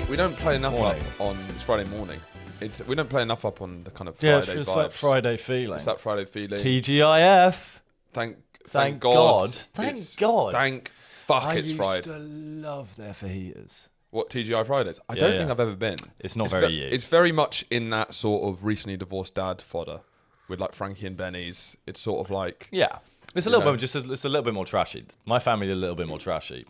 We don't play enough Morning. up on it's Friday morning. We don't play enough up on the kind of Friday it's vibes. that Friday feeling. It's that Friday feeling. TGIF. Thank God. Thank God. Thank fuck it's Friday. I used to love their fajitas. What, TGI Fridays? I don't think I've ever been. It's not very you. It's very much in that sort of recently divorced dad fodder with like Frankie and Benny's. It's sort of like... Yeah. It's a little bit it's a little bit more trashy. My family are a little bit more trashy.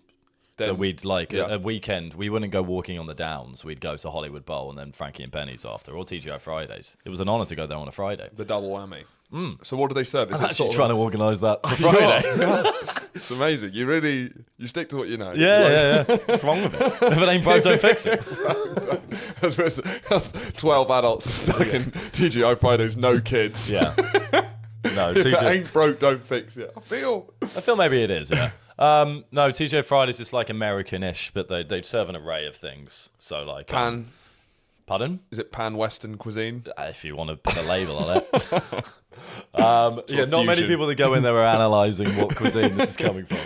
So we'd like a weekend. We wouldn't go walking on the Downs. We'd go to Hollywood Bowl and then Frankie and Benny's after, or TGI Fridays. It was an honour to go there on a Friday. The double whammy. So what do they serve? I'm actually trying to organise that for Friday. It's amazing. You stick to what you know. Yeah. What's wrong with it? If it ain't broke, don't fix it. That's 12 adults stuck in TGI Fridays, no kids. Yeah. No, If it ain't broke, don't fix it. I feel maybe it is, yeah. No, TGI Fridays is like American-ish, but they'd serve an array of things. So like pan. Pardon? Is it pan-Western cuisine? If you want to put a label on it. Not many people that go in there are analysing what cuisine this is coming from.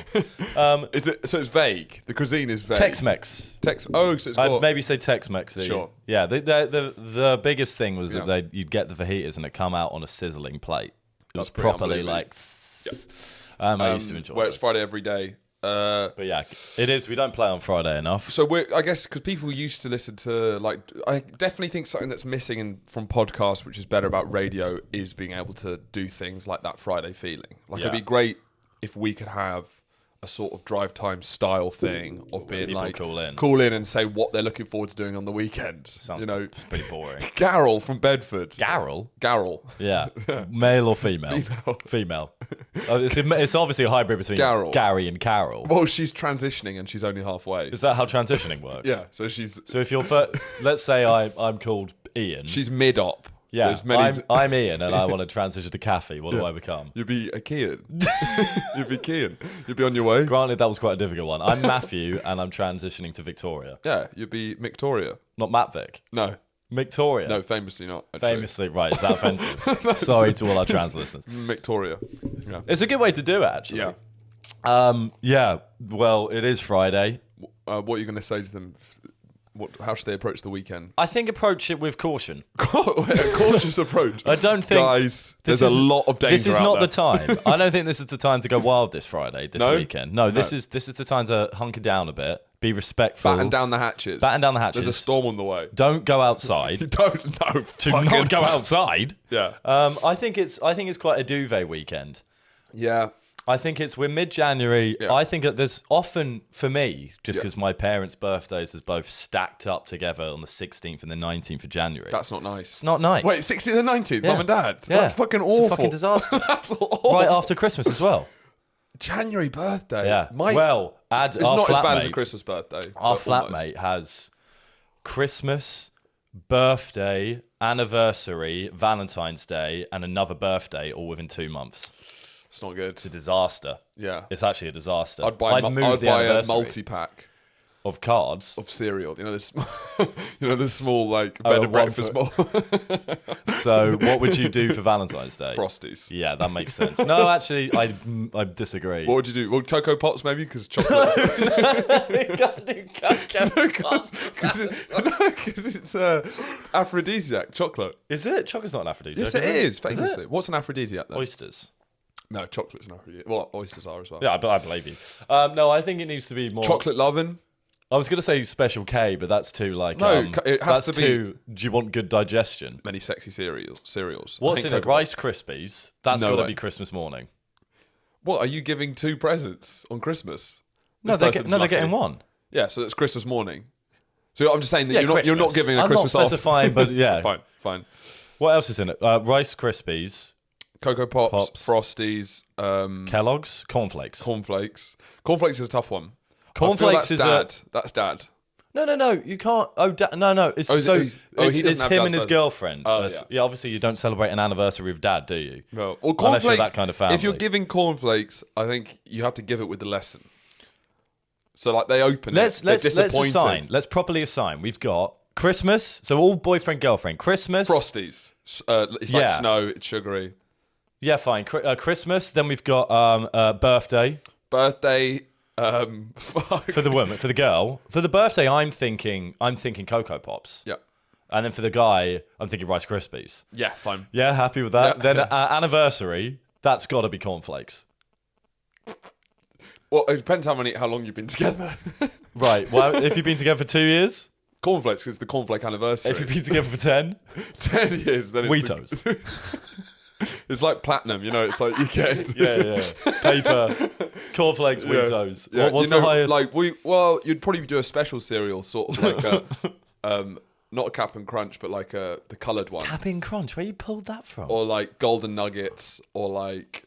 So it's vague. The cuisine is vague. Tex-Mex. So it's I'd maybe say Tex-Mex. Sure. Yeah, the biggest thing was that you'd get the fajitas and it'd come out on a sizzling plate. It was properly like... I used to enjoy it. Where it's Friday every day. But yeah, it is. We don't play on Friday enough. So I guess because people used to listen to I definitely think something that's missing from podcasts, which is better about radio, is being able to do things like that Friday feeling. It'd be great if we could have a sort of drive time style thing of being people like call in and say what they're looking forward to doing on the weekend. Sounds pretty boring. Garrel from Bedford. Garrel. Yeah. Male or female? Female. It's obviously a hybrid between Gary and Carol. Well, she's transitioning and she's only halfway. Is that how transitioning works? Yeah. So if you're let's say I'm called Ian. She's mid-op. Yeah, I'm Ian and I want to transition to Kathy. What do I become? You'd be a Kean. You'd be Kean. You'd be on your way. Granted, that was quite a difficult one. I'm Matthew and I'm transitioning to Victoria. Yeah, you'd be Victoria. Not Matvic. No. Victoria. No, famously not. Actually. Famously, right. Is that offensive? Sorry to all our trans listeners. Victoria. Yeah. It's a good way to do it, actually. Yeah. Well, it is Friday. What are you going to say to them? How should they approach the weekend? I think approach it with caution. A cautious approach. I don't think... Guys, there's a lot of danger. This is not the time. I don't think this is the time to go wild this Friday, weekend. No, this is the time to hunker down a bit, be respectful. Batten down the hatches. There's a storm on the way. Don't go outside. Not go outside. Yeah. I think it's quite a duvet weekend. Yeah. I think we're mid-January. Yeah. I think that there's often, for me, just because my parents' birthdays is both stacked up together on the 16th and the 19th of January. That's not nice. It's not nice. Wait, 16th and 19th? Mum and Dad? Yeah. That's fucking awful. It's a fucking disaster. That's awful. Right after Christmas as well. January birthday? Yeah. It's not as bad as a Christmas birthday. Our flatmate has Christmas, birthday, anniversary, Valentine's Day, and another birthday all within 2 months. It's not good. It's a disaster. Yeah. It's actually a disaster. I'd buy a multi-pack of cards. Of cereal. You know, this small like bed and breakfast bowl. So what would you do for Valentine's Day? Frosties. Yeah, that makes sense. No, actually, I disagrrie. What would you do? Well, Cocoa Pops maybe, because chocolate. We can't do Cocoa Pops. Because it's aphrodisiac, chocolate. Is it? Chocolate's not an aphrodisiac. Yes, it is. Famously. Is it? What's an aphrodisiac then? Oysters. No, chocolate's an aphrodisiac. Well, oysters are as well. Yeah, I believe you. No, I think it needs to be more... Chocolate loving? I was going to say Special K, but that's too like... No, it has to be... Do you want good digestion? Many sexy cereals. What's in it? Rice Krispies? That's got to be Christmas morning. What, are you giving 2 presents on Christmas? No, they're getting 1. Yeah, so it's Christmas morning. So I'm just saying that you're not giving a Christmas off. I'm not specifying, but yeah. Fine. What else is in it? Rice Krispies... Cocoa Pops, Frosties, Kellogg's, Cornflakes. Cornflakes is a tough one. Cornflakes is dad. That's dad. No, you can't. No. It's him and his girlfriend. Yeah, obviously you don't celebrate an anniversary with dad, do you? No. Unless you're that kind of family. If you're giving cornflakes, I think you have to give it with the lesson. So like they open let's assign. Let's properly assign. We've got Christmas, so all boyfriend girlfriend. Christmas, Frosties. It's like snow. It's sugary. Yeah, fine. Christmas. Then we've got birthday. Birthday. For the woman, for the girl, for the birthday, I'm thinking Cocoa Pops. Yeah. And then for the guy, I'm thinking Rice Krispies. Yeah, fine. Yeah, happy with that. Yeah. Then anniversary, that's got to be cornflakes. Well, it depends how long you've been together. Right. Well, if you've been together for 2 years, Cornflakes is the cornflake anniversary. if you've been together for 10, 10 years, then it's Weetos. It's like platinum, it's like you get Yeah. Paper, cornflakes, Weetos. Yeah. What's the highest? Like you'd probably do a special cereal, sort of like a not a Cap'n Crunch, but like the coloured one, Cap'n Crunch. Where you pulled that from? or like Golden Nuggets, or like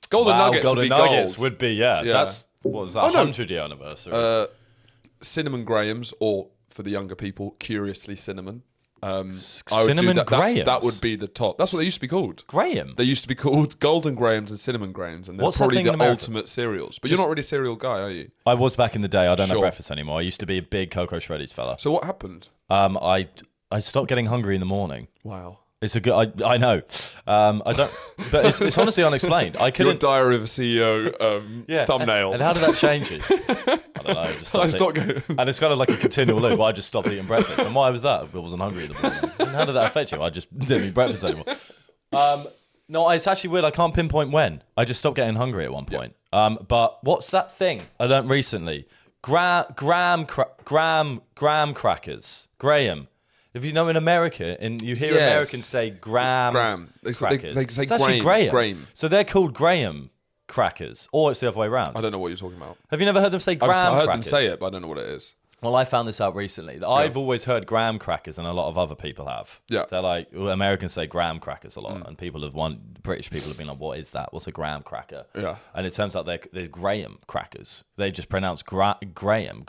Golden Nuggets. Golden Nuggets would be Yeah. That's what was that? 100-year anniversary. Cinnamon Grahams, or for the younger people, Curiously Cinnamon. Cinnamon Grahams. That would be the top. That's what they used to be called. Graham. They used to be called Golden Grahams and Cinnamon Grahams, and they're What's that probably thing in the America? ultimate cereals. But you're not really a cereal guy, are you? I was back in the day. I don't have Sure. breakfast anymore. I used to be a big Cocoa Shreddies fella. So what happened? I stopped getting hungry in the morning. Wow. It's a good. I know. I don't. But it's honestly unexplained. I Your couldn't. Diary of a CEO thumbnail. And how did that change you? I don't know. Just I stopped stopped going. and it's kind of like a continual loop. I just stopped eating breakfast. And why was that? I wasn't hungry in the morning. And how did that affect you? I just didn't eat breakfast anymore. No, it's actually weird. I can't pinpoint when. I just stopped getting hungry at one point. But what's that thing I learned recently? Graham crackers. Graham. If you know in America, and you hear Americans say Graham crackers. They say it's actually Graham. So they're called Graham crackers, or it's the other way around. I don't know what you're talking about. Have you never heard them say Graham I heard crackers? them say it, but I don't know what it is. Well, I found this out recently. I've always heard graham crackers, and a lot of other people have. Yeah. They're like, Americans say graham crackers a lot, and British people have been like, what is that? What's a graham cracker? Yeah. And it turns out they're Graham crackers. They just pronounce Graham.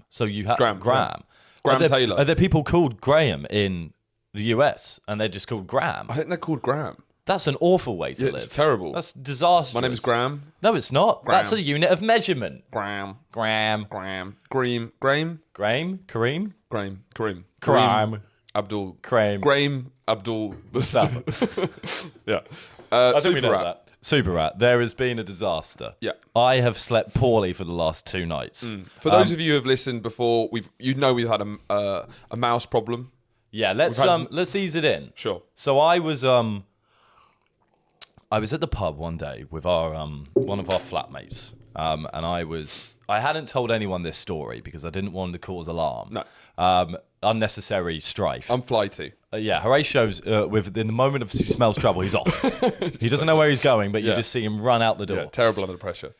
So you have Graham. Graham. Graham Taylor. Are there people called Graham in the US, and they're just called Graham? I think they're called Graham. That's an awful way to live. It's terrible. That's disastrous. My name is Graham. No, it's not. Graham. That's a unit of measurement. Graham. Graham. Graham. Graham. Graham? Kareem? Graham. Kareem. Kareem. Abdul. Graham. Graham. Abdul. Mustafa. Yeah. I think we Super know Rat. that. Super Rat. There has been a disaster. Yeah. I have slept poorly for the last 2 nights. For those of you who have listened before, we've had a mouse problem. Yeah, let's ease it in. Sure. So I was at the pub one day with our one of our flatmates, and I hadn't told anyone this story because I didn't want to cause alarm. No. Unnecessary strife. I'm flighty. Yeah, Horatio's in the moment of he smells trouble, he's off. He doesn't know where he's going, but you just see him run out the door. Yeah, terrible under pressure.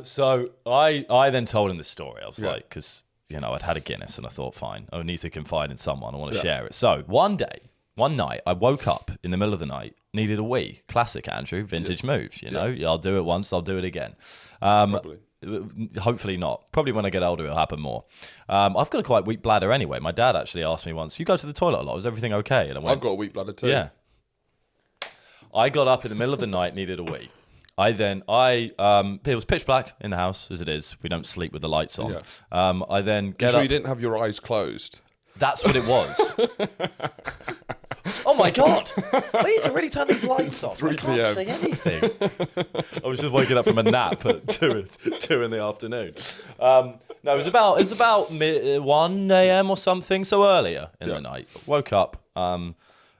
So I then told him this story. I was like, because I'd had a Guinness and I thought, fine, I need to confide in someone. I want to share it. So one night, I woke up in the middle of the night, needed a wee. Classic Andrew, vintage moves. I'll do it once, I'll do it again. Probably. Hopefully not. Probably when I get older, it'll happen more. I've got a quite weak bladder anyway. My dad actually asked me once, "You go to the toilet a lot? Is everything okay?" And I went, I've got a weak bladder too. Yeah. I got up in the middle of the night, needed a wee. It was pitch black in the house as it is. We don't sleep with the lights on. Yeah. I then get You sure up. you didn't have your eyes closed? That's what it was. Oh my God! I need to really turn these lights off. 3 I can't PM. say anything. I was just waking up from a nap at 2 in the afternoon. No, it was about 1 a.m. or something, so earlier in the night. Woke up, and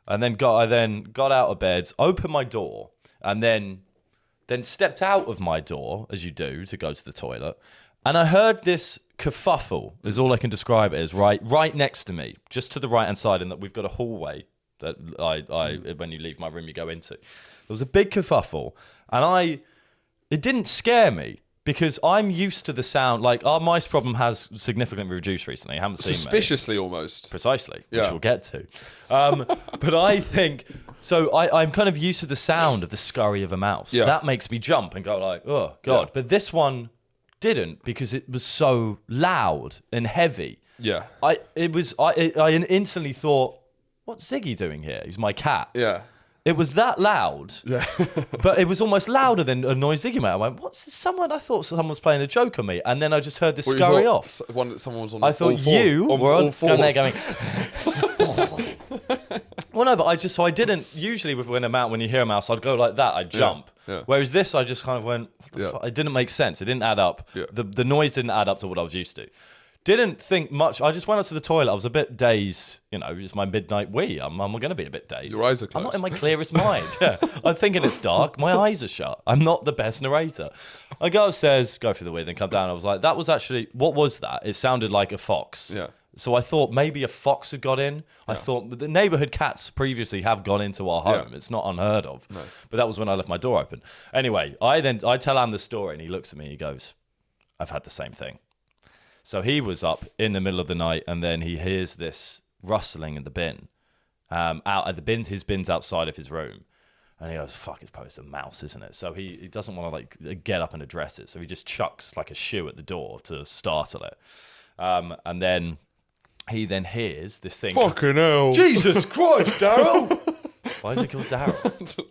then got out of bed, opened my door, and then stepped out of my door, as you do, to go to the toilet. And I heard this kerfuffle, is all I can describe it as, right next to me, just to the right-hand side, and that we've got a hallway that when you leave my room, you go into. There was a big kerfuffle, and it didn't scare me, because I'm used to the sound. Like, our mice problem has significantly reduced recently. I haven't seen Suspiciously almost. Precisely, Yeah. which we'll get to. But I think... So I'm kind of used to the sound of the scurry of a mouse. Yeah. That makes me jump and go like, oh, God. Yeah. But this one didn't, because it was so loud and heavy. Yeah. I instantly thought, what's Ziggy doing here? He's my cat. Yeah. It was that loud, Yeah. but it was almost louder than a noise Ziggy made. I went, what's this? I thought someone was playing a joke on me. And then I just heard this scurry off. Someone was on I thought all four, you on were all on fours. and they're going... Well, no, but I didn't. Usually, when you hear a mouse, I'd go like that. I'd jump. Yeah. Whereas this, I just kind of went. What the fuck? It didn't make sense. It didn't add up. Yeah. The noise didn't add up to what I was used to. Didn't think much. I just went up to the toilet. I was a bit dazed. It's my midnight wee. I'm going to be a bit dazed. Your eyes are closed. I'm not in my clearest mind. Yeah. I'm thinking it's dark. My eyes are shut. I'm not the best narrator. I go upstairs, go through the wee, then come down. I was like, that was actually, what was that? It sounded like a fox. Yeah. So I thought maybe a fox had got in. I thought the neighborhood cats previously have gone into our home. It's not unheard of. No. But that was when I left my door open. Anyway, I tell Anne the story and he looks at me and he goes, I've had the same thing. So he was up in the middle of the night and then he hears this rustling in the bin, out at the bins, his bin's outside of his room. And he goes, fuck, it's probably a mouse, isn't it? So he doesn't want to like get up and address it. So he just chucks like a shoe at the door to startle it. And then he then hears this thing. Fucking hell. Jesus Christ, Daryl. Why is it called Daryl?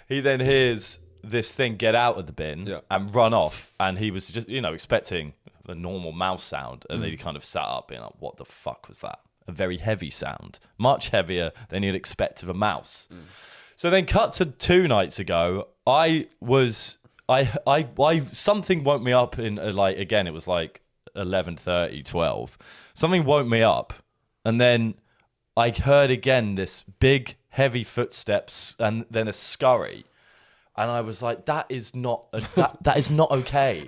he then hears this thing get out of the bin and run off, and he was just expecting a normal mouse sound, and then he kind of sat up being like, what the fuck was that? A very heavy sound, much heavier than you'd expect of a mouse. So then cut to 2 nights ago, I something woke me up in again, it was like 11:30, 12. Something woke me up, and then I heard again this big heavy footsteps and then a scurry. And I was like, that is not that is not okay.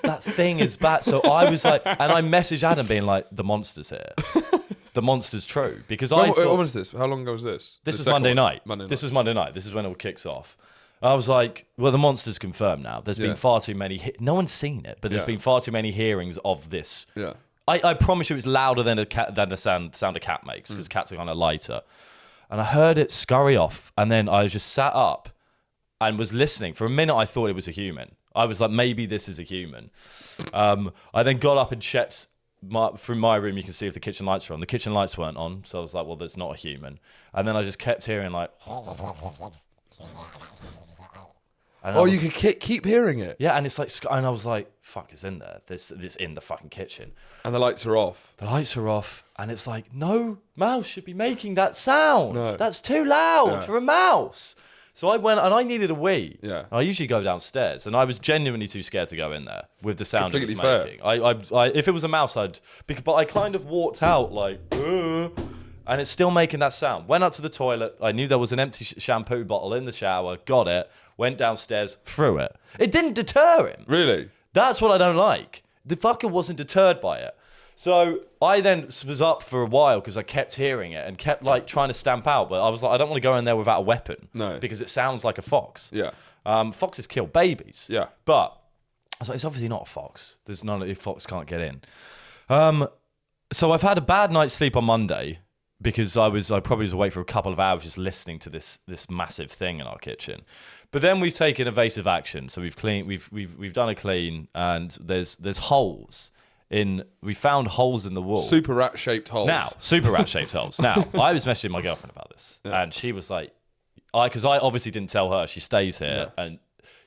That thing is bad. So I was like, and I messaged Adam being like, the monster's here. The monster's true. Because I thought, when was this? How long ago was this? This was Monday night. This was Monday night. This is when it all kicks off. I was like, well, the monster's confirmed now. There's been far too many... no one's seen it, but there's been far too many hearings of this. Yeah. I promise you it's louder than the sound a cat makes, because cats are kind of lighter. And I heard it scurry off, and then I just sat up and was listening. For a minute, I thought it was a human. I was like, maybe this is a human. I then got up and checked through my room. You can see if the kitchen lights are on. The kitchen lights weren't on, so I was like, well, that's not a human. And then I just kept hearing like... you can keep hearing it? Yeah, and it's like... And I was like, fuck, it's in there. This in the fucking kitchen. And the lights are off. The lights are off, and it's like, no mouse should be making that sound. No. That's too loud for a mouse. So I went, and I needed a wee. Yeah. I usually go downstairs, and I was genuinely too scared to go in there with the sound it was Completely making. I if it was a mouse, but I kind of walked out like, and it's still making that sound. Went up to the toilet. I knew there was an empty shampoo bottle in the shower. Got it. Went downstairs, threw it. It didn't deter him. Really? That's what I don't like. The fucker wasn't deterred by it. So I then was up for a while because I kept hearing it and kept like trying to stamp out. But I was like, I don't want to go in there without a weapon. No. Because it sounds like a fox. Yeah. Foxes kill babies. Yeah. But I was like, it's obviously not a fox. There's none of the fox can't get in. So I've had a bad night's sleep on Monday because I probably was awake for a couple of hours just listening to this massive thing in our kitchen. But then we've taken evasive action. So we've done a clean, and there's holes. We found holes in the wall. Super rat-shaped holes. Now, super rat-shaped holes. Now, I was messaging my girlfriend about this, and she was like, because I obviously didn't tell her. She stays here, and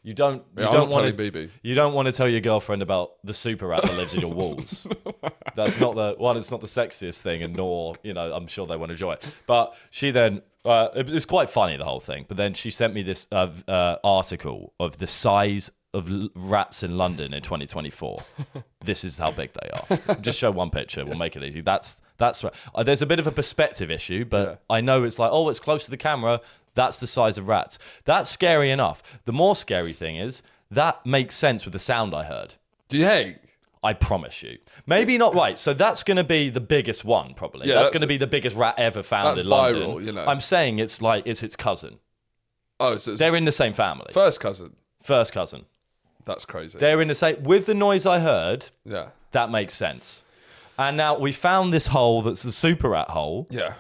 you don't want to tell your girlfriend about the super rat that lives in your walls. That's not it's not the sexiest thing, and nor, I'm sure they won't enjoy it. But she then, it's quite funny, the whole thing. But then she sent me this article of the size of rats in London in 2024. This is how big they are. Just show one picture. We'll make it easy. That's right. There's a bit of a perspective issue, but I know it's like, it's close to the camera. That's the size of rats. That's scary enough. The more scary thing is that makes sense with the sound I heard. Do you think? I promise you. Maybe not right. So that's going to be the biggest one, probably. Yeah, that's going to be the biggest rat ever found in London. Viral, I'm saying it's its cousin. Oh, so they're in the same family. First cousin. That's crazy. They're in the same... With the noise I heard, yeah, that makes sense. And now we found this hole that's a super rat hole. Yeah.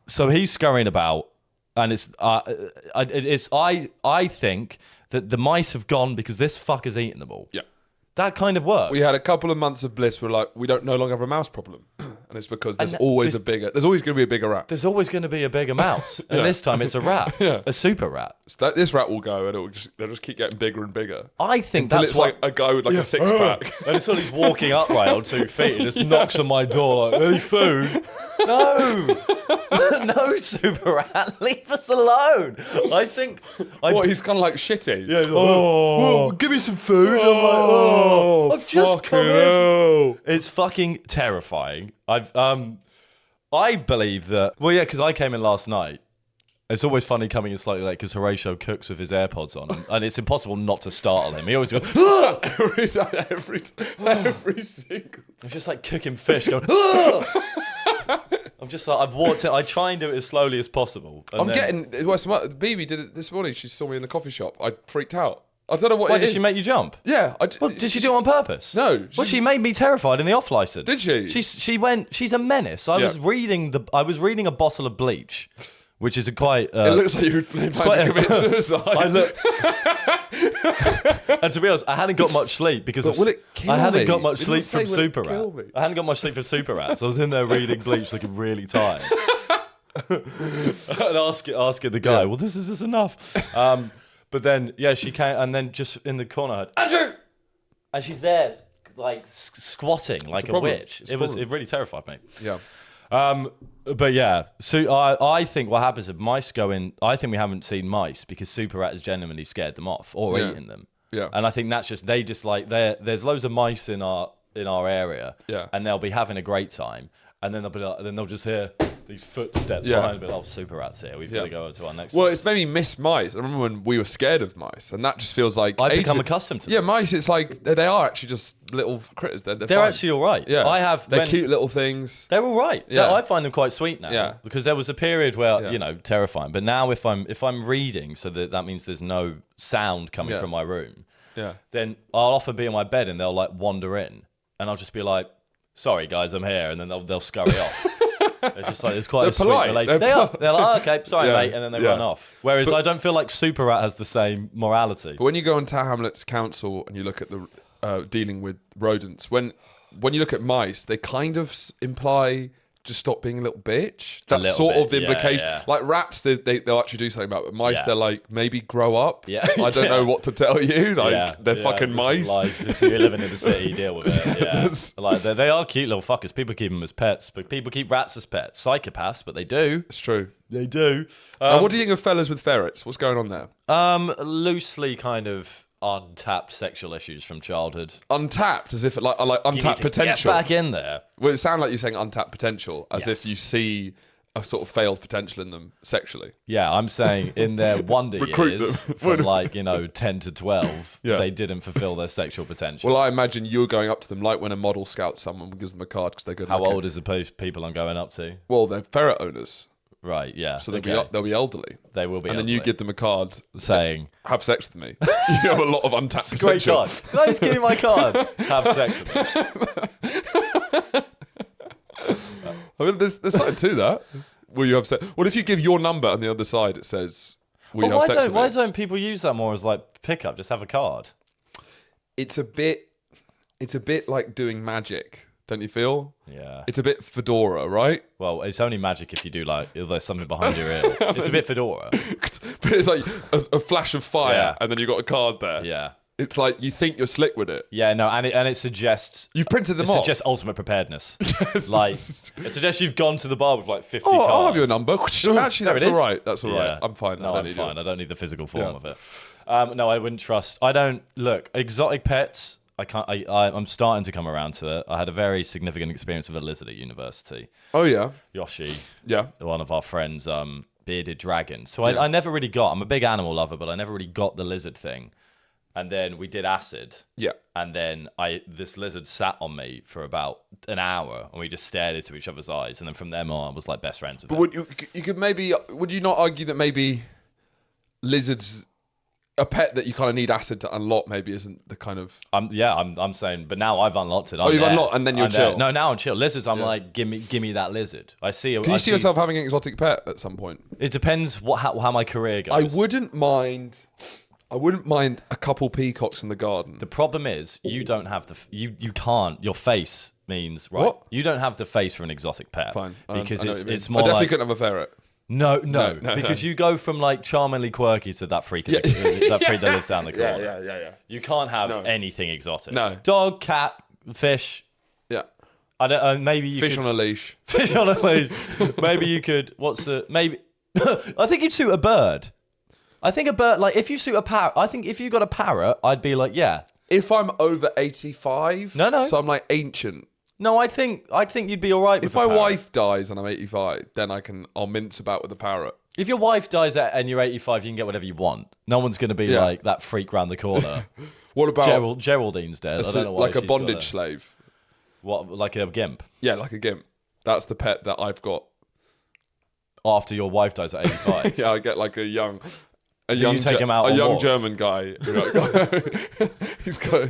So he's scurrying about, and I think that the mice have gone because this fucker's eaten them all. Yeah. That kind of works. We had a couple of months of bliss where we don't no longer have a mouse problem. and it's because there's always going to be a bigger rat. There's always going to be a bigger mouse, and this time it's a rat, a super rat. So this rat will go, and they'll just keep getting bigger and bigger. I think until that's it's like a guy with like a 6-pack, and it's all he's walking upright on 2 feet, and just knocks on my door like, "Any food?" No, no, super rat, leave us alone. I think. He's kind of like shitty. Yeah. Give me some food. I'm like, I've just come in. It's fucking terrifying. I believe that. Well, yeah, because I came in last night. It's always funny coming in slightly late because Horatio cooks with his AirPods on, and it's impossible not to startle him. He always goes every single. It's just like cooking fish, going. I'm just like, I've walked in. I try and do it as slowly as possible. BB did it this morning. She saw me in the coffee shop. I freaked out. I don't know what it is. Did she make you jump? Yeah. Did she do it on purpose? No. She made me terrified in the off license. Did she? She's a menace. I was reading a bottle of bleach, which is a quite. It looks like you were planning to commit suicide. And to be honest, I hadn't got much sleep because I hadn't got much sleep from Super Rat. I hadn't got much sleep from Super Rat, so I was in there reading bleach, looking really tired. And asking the guy, well, this is enough. But then, she came, and then just in the corner, I heard, Andrew! And she's there, like, squatting like a witch. It really terrified me. Yeah. But yeah, so I think what happens if mice go in, I think we haven't seen mice because Super Rat has genuinely scared them off or eaten them. Yeah. And I think that's just, there's loads of mice in our area. Yeah. And they'll be having a great time. And then they'll just hear these footsteps behind them. Super Rat's here. We've got to go over to our next one. Well, it's made me miss mice. I remember when we were scared of mice, and that just feels like I've become accustomed to them. Yeah, mice. It's like they are actually just little critters. They're fine. Actually all right. Yeah, they're cute little things. They're all right. Yeah, I find them quite sweet now. Yeah, because there was a period where terrifying. But now if I'm reading, so that means there's no sound coming from my room. Yeah. Then I'll often be in my bed and they'll like wander in, and I'll just be like, "Sorry guys, I'm here," and then they'll scurry off. It's just like, it's quite a sweet relationship. They're like, oh, okay, sorry, mate, and then they run off. Whereas I don't feel like Super Rat has the same morality. But when you go on Tower Hamlets Council and you look at the dealing with rodents, when you look at mice, they kind of imply just stop being a little bitch. That's sort of the implication. Yeah. Like rats, they'll actually do something about it. But mice, they're like, maybe grow up. Yeah. I don't know what to tell you. Like, they're fucking mice. Life. You're living in the city, deal with it. Yeah. Like, they are cute little fuckers. People keep them as pets, but people keep rats as pets. Psychopaths, but they do. It's true. They do. What do you think of fellas with ferrets? What's going on there? Loosely kind of untapped sexual issues from childhood. Untapped, as if like untapped potential. Get back in there. Well, it sounded like you're saying untapped potential, as if you see a sort of failed potential in them sexually. Yeah, I'm saying in their wonder years, from 10 to 12, they didn't fulfill their sexual potential. Well, I imagine you're going up to them like when a model scouts someone and gives them a card because they're good. How old is the people I'm going up to? Well, they're ferret owners. Right, yeah. So they'll be elderly. They will be and elderly. then you give them a card saying, have sex with me. You have a lot of untapped potential. Great card. Can I just give you my card? Have sex with me. I mean, there's something to that. Will you have sex? What if you give your number on the other side, it says, will you have sex with me? Why don't people use that more as like pickup? Just have a card. It's a bit like doing magic. Don't you feel? Yeah. It's a bit Fedora, right? Well, it's only magic if you do if there's something behind your ear. It's a bit Fedora. But it's like a flash of fire and then you've got a card there. Yeah. It's like you think you're slick with it. Yeah, no, and it suggests... You've printed them off. It suggests ultimate preparedness. Yes. It suggests you've gone to the bar with like 50 cards. I'll have your number. Actually, that's all right. That's all right. Yeah. I'm fine. No, I'm fine. I don't need the physical form of it. No, I wouldn't trust... I don't... Look, exotic pets... I'm starting to come around to it. I had a very significant experience with a lizard at university. Oh, yeah. Yoshi. Yeah. One of our friends, bearded dragon. So I never really got... I'm a big animal lover, but I never really got the lizard thing. And then we did acid. Yeah. And then this lizard sat on me for about an hour, and we just stared into each other's eyes. And then from then on, I was like best friends with it. But would you not argue that maybe lizards... A pet that you kind of need acid to unlock maybe isn't the kind of... I'm saying, but now I've unlocked it. You've unlocked and then you're chill. No, now I'm chill. Lizards, I'm like, give me that lizard. I see. Can you see yourself having an exotic pet at some point? It depends how my career goes. I wouldn't mind a couple peacocks in the garden. The problem is you don't have you can't. Your face means right. What? You don't have the face for an exotic pet. Fine. Because I know what you mean. it's more I definitely like... couldn't have a ferret. No, because you go from like charmingly quirky to that freak, that freak that lives down the corner. Yeah. You can't have anything exotic. No. Dog, cat, fish. Yeah. I don't. Maybe you Fish could, on a leash. Fish on a leash. Maybe you could. Maybe? I think you'd suit a bird. I think a bird. Like if you suit a parrot. I think if you got a parrot, I'd be like, yeah. If I'm over 85. No. So I'm like ancient. No, I think you'd be all right with If my wife dies and I'm 85, then I'll mince about with a parrot. If your wife dies and you're 85, you can get whatever you want. No one's going to be like that freak round the corner. What about Geraldine's dead? I don't know why. Like a bondage slave. What, like a gimp? Yeah, like a gimp. That's the pet that I've got. After your wife dies at 85? Yeah, I get like a young German guy. He's got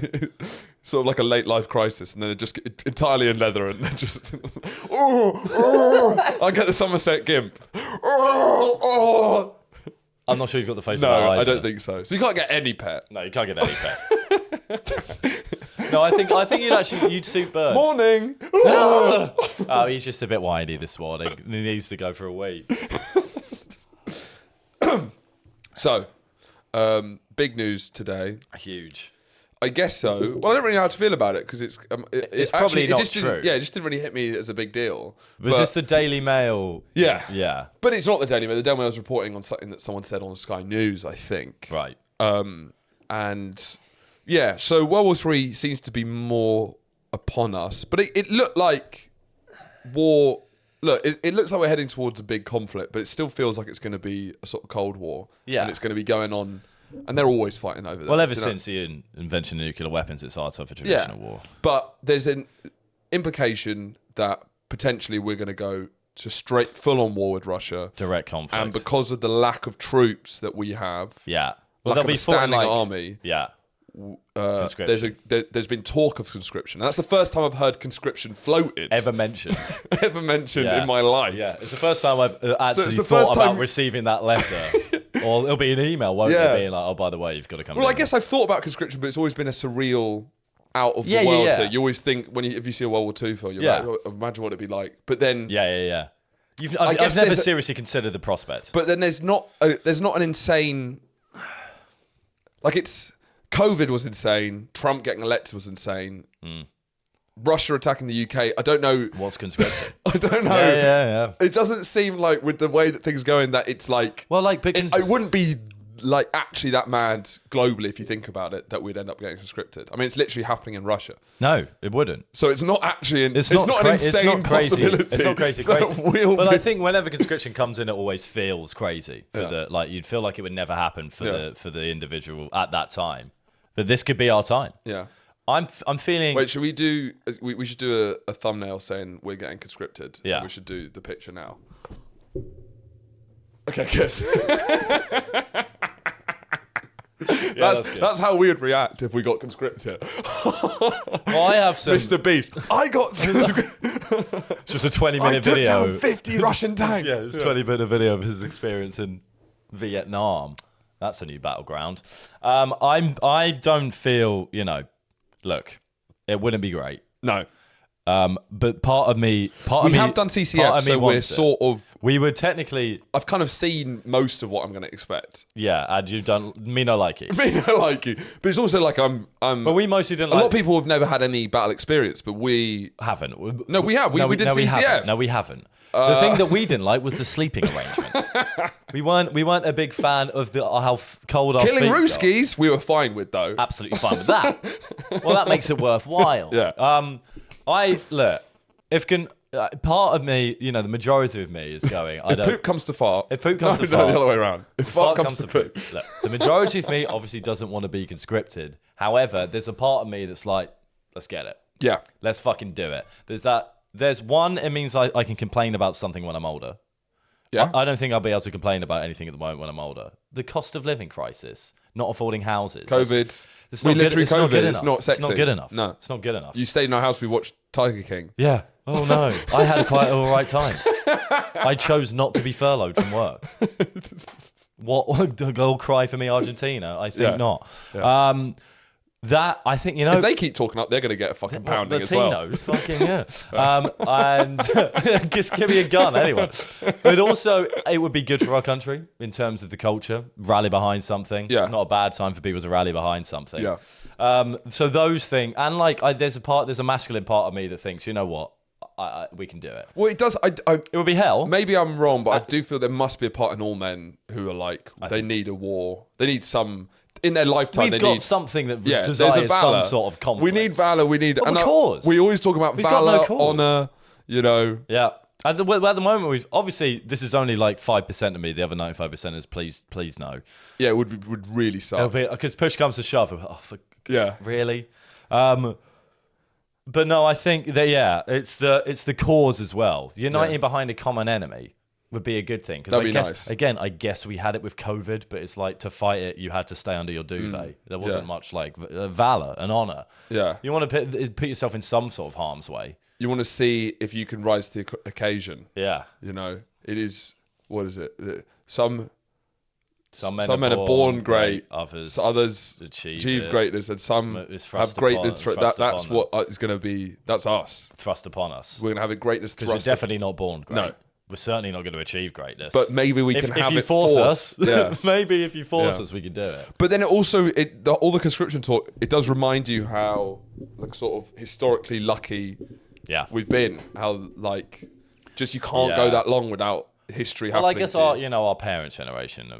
sort of like a late life crisis, and then it just entirely in leather, and then just I get the Somerset gimp. I'm not sure you've got the face of No, that either. I don't think so. So you can't get any pet. No, you can't get any pet. No, I think you'd suit birds. Morning. Oh, he's just a bit whiny this morning. He needs to go for a wee. So, big news today. Huge. I guess so. Well, I don't really know how to feel about it because it's probably not true. Yeah, it just didn't really hit me as a big deal. Was this the Daily Mail? Yeah. Yeah. But it's not the Daily Mail. The Daily Mail was reporting on something that someone said on Sky News, I think. Right. And yeah, so World War III seems to be more upon us, but it looked like war. Look, it looks like we're heading towards a big conflict, but it still feels like it's going to be a sort of Cold War. Yeah. And it's going to be going on, and they're always fighting over that. Well, ever since the invention of nuclear weapons, it's hard to have a traditional war. But there's an implication that potentially we're going to go to straight full-on war with Russia. Direct conflict. And because of the lack of troops that we have, well, lack of a standing army, there's been talk of conscription. And that's the first time I've heard conscription floated. Ever mentioned in my life. Yeah, it's the first time I've actually thought about receiving that letter. Or it'll be an email, won't it? Being like, oh, by the way, you've got to come Well, I guess I've thought about conscription, but it's always been a surreal, out of the world thing. You always think, if you see a World War II film, you're like, oh, imagine what it'd be like. But then... Yeah. I've never seriously considered the prospect. But then there's not an insane... Like, it's... COVID was insane. Trump getting elected was insane. Russia attacking the UK. I don't know. What's conscription? I don't know. Yeah. It doesn't seem like with the way that things are going that it's like... Well, like... I wouldn't be like actually that mad globally if you think about it that we'd end up getting conscripted. I mean, it's literally happening in Russia. No, it wouldn't. So it's not actually... It's not an insane possibility. It's not crazy. But I think whenever conscription comes in, it always feels crazy. You'd feel like it would never happen for the individual at that time. But this could be our time. Yeah. I'm feeling... Wait, should we do... We should do a thumbnail saying we're getting conscripted. Yeah. We should do the picture now. Okay, good. That's how we would react if we got conscripted. Well, I have some... Mr. Beast. I got conscripted. Just a 20-minute video. I took down 50 Russian tanks. Yeah, it's a 20-minute video of his experience in Vietnam. That's a new battleground. I don't feel, look, it wouldn't be great. No. But part of me have done CCF, so we're sort of... We would technically... I've kind of seen most of what I'm going to expect. Yeah, and you've done... Me no like it. Me no like it. But it's also like I'm... But we mostly didn't A lot of people have never had any battle experience, but we... Haven't. No, we have. We did CCF. No, we haven't. The thing that we didn't like was the sleeping arrangements. We weren't a big fan of how cold our Killing feet Ruskies, we were fine with, though. Absolutely fine with that. Well, that makes it worthwhile. Yeah. Part of me, the majority of me is going. If poop comes to fart. If poop comes to fart. No, the other way around. If fart comes to poop. Look, the majority of me obviously doesn't want to be conscripted. However, there's a part of me that's like, let's get it. Yeah. Let's fucking do it. There's one, it means I can complain about something when I'm older. Yeah. I don't think I'll be able to complain about anything at the moment when I'm older. The cost of living crisis, not affording houses. COVID. We lived through COVID. It's not sexy. It's not good enough. No. It's not good enough. You stayed in our house, we watched Tiger King. Yeah. Oh no. I had quite all right time. I chose not to be furloughed from work. What a goal cry for me, Argentina? I think not. Yeah. That, I think, you know... If they keep talking up, they're going to get a fucking pounding as well. Latinos, fucking, yeah. And just give me a gun, anyway. But also, it would be good for our country in terms of the culture. Rally behind something. Yeah. It's not a bad time for people to rally behind something. Yeah. So those things... And, like, there's a masculine part of me that thinks, you know what? We can do it. Well, it does. It would be hell. Maybe I'm wrong, but I do feel there must be a part in all men who are like, they need a war. They need some... In their lifetime, We've got something that desires some sort of conflict. We need valor. We need... Of course. We always talk about valor, honour, you know. Yeah. At the moment, we've... Obviously, this is only like 5% of me. The other 95% is please no. Yeah, it would really suck. Because push comes to shove. Yeah. Really? But no, I think that, it's the cause as well. Uniting behind a common enemy would be a good thing. That'd be nice. Again, I guess we had it with COVID, but it's like to fight it, you had to stay under your duvet. There wasn't much like valor and honor. Yeah. You want to put yourself in some sort of harm's way. You want to see if you can rise to the occasion. Yeah. You know, it is, what is it? Some men are born great, others achieve greatness, and some have greatness. That's what is going to be. That's us. Thrust upon us. We're going to have a greatness thrust. We're definitely not born great. No. We're certainly not going to achieve greatness. But maybe we can have it force us. Yeah. Maybe if you force us, we can do it. But then it also, all the conscription talk, it does remind you how, like, sort of historically lucky we've been. How, like, just you can't go that long without history happening. Well, I guess our parents' generation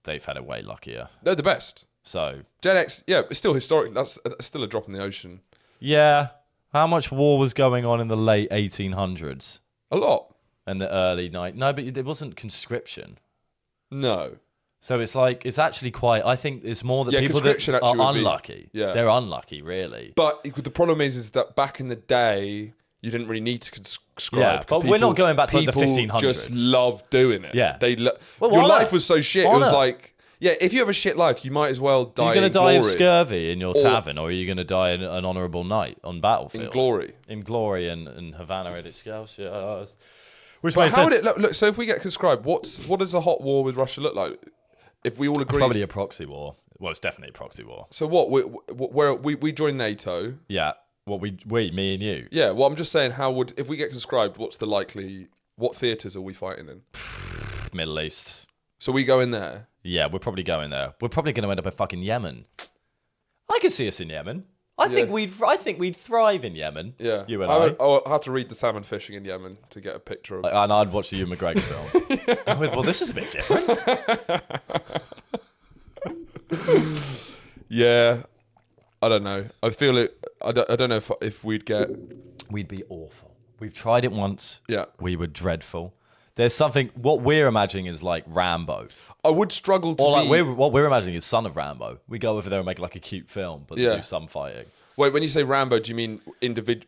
they've had it way luckier. They're the best. So Gen X, it's still historic. That's still a drop in the ocean. Yeah. How much war was going on in the late 1800s? A lot. And the early night. No, but it wasn't conscription. No. So it's like, it's actually quite, I think it's more that people that are unlucky. They're unlucky, really. But the problem is that back in the day, you didn't really need to conscribe. Yeah, but we're not going back to like the 1500s. People just loved doing it. Yeah. Your life was so shit. It was like, if you have a shit life, you might as well die in glory. Are you going to die of scurvy in your tavern, or are you going to die an honourable night on battlefield? In glory. In glory and Havana at its scouts, yeah. But how would it look? So if we get conscribed, what does a hot war with Russia look like? If we all agree, probably a proxy war. Well, it's definitely a proxy war. So we join NATO? Yeah. Me and you. Yeah. Well, I'm just saying, if we get conscribed, what theatres are we fighting in? Middle East. So we go in there. Yeah, we're probably going there. We're probably going to end up in fucking Yemen. I could see us in Yemen. I think we'd thrive in Yemen. Yeah, you and I. I'll have to read the salmon fishing in Yemen to get a picture of. And I'd watch the Ewan McGregor film. Well, this is a bit different. Yeah, I don't know. I feel it. I don't know if we'd get. We'd be awful. We've tried it once. Yeah, we were dreadful. There's something. What we're imagining is like Rambo. I would struggle to. Or like what we're imagining is Son of Rambo. We go over there and make like a cute film, but they do some fighting. Wait, when you say Rambo, do you mean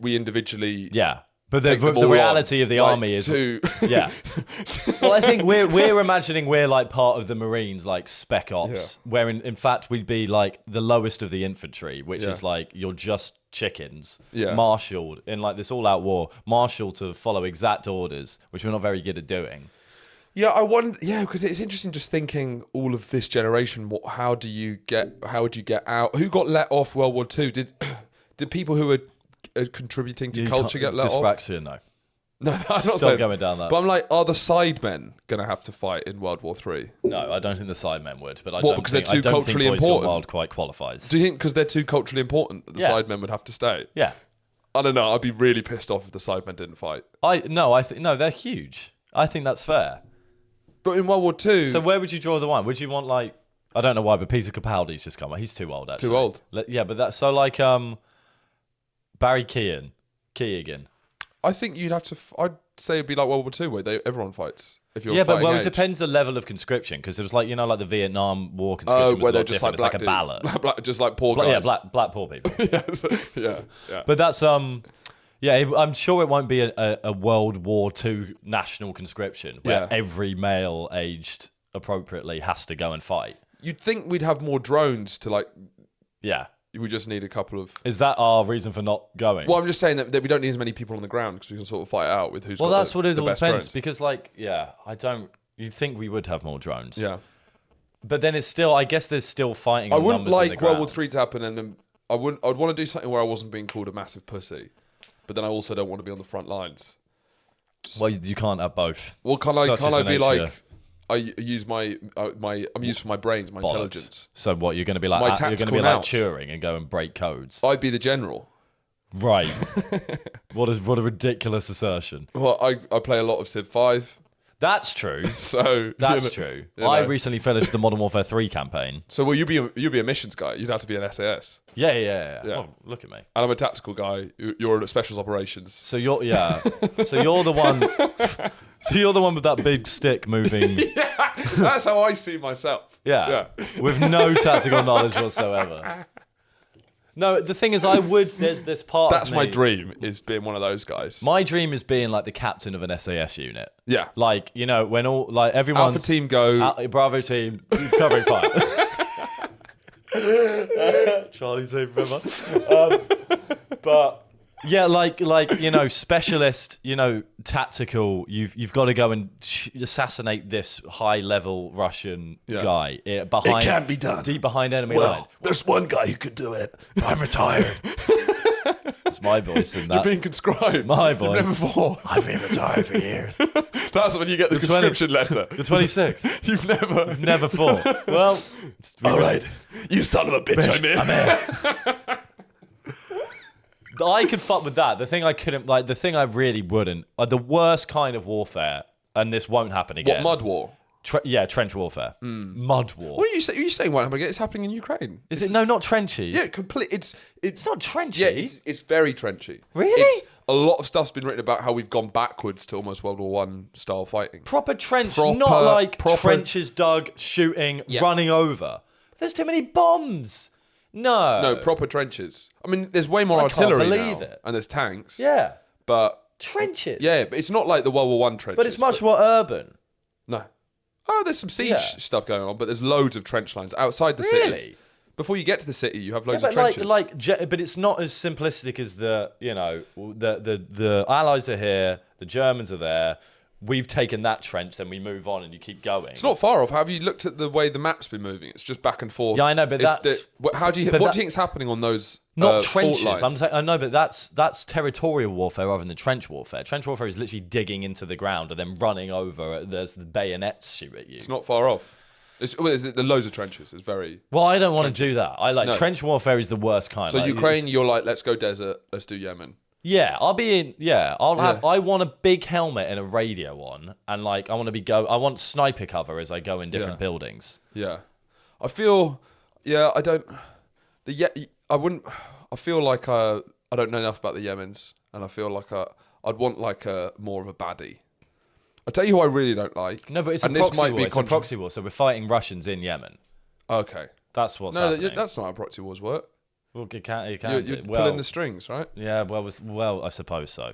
we individually? Yeah, but the reality of the army is yeah. Well, I think we're imagining we're like part of the Marines, like Spec Ops, where in fact we'd be like the lowest of the infantry, which is like you're just chickens, marshalled in like this all-out war, marshalled to follow exact orders, which we're not very good at doing. Yeah, I wonder. Yeah, because it's interesting just thinking all of this generation. How would you get out? Who got let off World War II? Did people who were contributing to culture get let off? Dyspraxia, no. No, I'm not Stop going down that. But I'm like, are the sidemen going to have to fight in World War III? No, I don't think the sidemen would. But because they're too culturally important? Wild quite qualifies. Do you think because they're too culturally important that the sidemen would have to stay? Yeah. I don't know. I'd be really pissed off if the sidemen didn't fight. No, they're huge. I think that's fair. But in World War II... So where would you draw the line? Would you want like... I don't know why, but Peter Capaldi's just come out. He's too old, actually. Too old? Yeah, but that's... So like Barry Keoghan. I think you'd have to... I'd say it'd be like World War II where everyone fights. If you're it depends the level of conscription, because it was like, like the Vietnam War conscription was a lot different. It's like a ballot. Just like poor guys. Yeah, black poor people. yeah. But that's... Yeah, I'm sure it won't be a World War II national conscription where every male aged appropriately has to go and fight. You'd think we'd have more drones to like... Yeah. We just need a couple of... Is that our reason for not going? Well, I'm just saying that we don't need as many people on the ground because we can sort of fight it out with who's got the best drones. Well, that's what it all depends because you'd think we would have more drones. Yeah. But then it's still, I guess there's still fighting. I wouldn't like World War III to happen and then I'd want to do something where I wasn't being called a massive pussy, but then I also don't want to be on the front lines. Well, you can't have both. Well, can't I be like, I use I'm used for my brains, my intelligence. So what, you're going to be like, you're going to be like Turing and go and break codes? I'd be the general. Right. What a ridiculous assertion. Well, I play a lot of Civ 5. That's true. So that's true. I recently finished the Modern Warfare 3 campaign. So will you be a missions guy? You'd have to be an SAS. Yeah. Oh, look at me. And I'm a tactical guy. You're at specials operations. So you're So you're the one. So you're the one with that big stick moving. Yeah, that's how I see myself. Yeah. With no tactical knowledge whatsoever. No, the thing is, there's this part That's of me, my dream, is being one of those guys. My dream is being like the captain of an SAS unit. Yeah. Like, when everyone... Alpha team go. Bravo team, covering fire. Charlie team, remember? But... Yeah, specialist, tactical. You've got to go and assassinate this high-level Russian guy behind. It can't be done. Deep behind enemy lines. There's one guy who could do it. I'm retired. It's my voice in that. You're being conscribed. It's my voice. You've never fought. I've been retired for years. That's when you get the conscription letter. The 26. You've never fought. Well, all right. You son of a bitch, I'm in. I could fuck with that. The thing I couldn't, the thing I really wouldn't, the worst kind of warfare, and this won't happen again. What, mud war? Trench warfare. Mud war. What are you saying? Are you saying won't happen again? It's happening in Ukraine. Is it? No, not trenches. Yeah, complete. It's not trenchy. Yeah, it's very trenchy. Really? A lot of stuff's been written about how we've gone backwards to almost World War One style fighting. Proper trench, not like trenches dug, shooting, running over. There's too many bombs. No, proper trenches. I mean, there's way more artillery now, and there's tanks. Yeah, but trenches. Yeah, but it's not like the World War One trenches. But it's much more urban. No. Oh, there's some siege stuff going on, but there's loads of trench lines outside the cities. Really? Before you get to the city, you have loads of trenches. But it's not as simplistic as the Allies are here, the Germans are there. We've taken that trench, then we move on, and you keep going. It's not far off. Have you looked at the way the map's been moving? It's just back and forth. Yeah, I know, but what do you think is happening on those? Not trenches. I'm saying I know, but that's territorial warfare rather than trench warfare. Trench warfare is literally digging into the ground and then running over. There's the bayonets shoot at you. It's not far off. There's loads of trenches. It's very. Well, I don't want to do that. Trench warfare is the worst kind. So Ukraine, you're like, let's go desert. Let's do Yemen. Yeah, I'll be in. Yeah, I want a big helmet and a radio on, and I want sniper cover as I go in different buildings. Yeah, I feel. Yeah, I don't. I wouldn't. I feel like I don't know enough about the Yemens, and I feel like I'd want more of a baddie. I'll tell you who I really don't like. No, but it's a proxy war. It's a proxy war, so we're fighting Russians in Yemen. Okay, that's what's happening. That's not how proxy wars work. Well, you can. You're pulling the strings, right? Yeah. Well, I suppose so.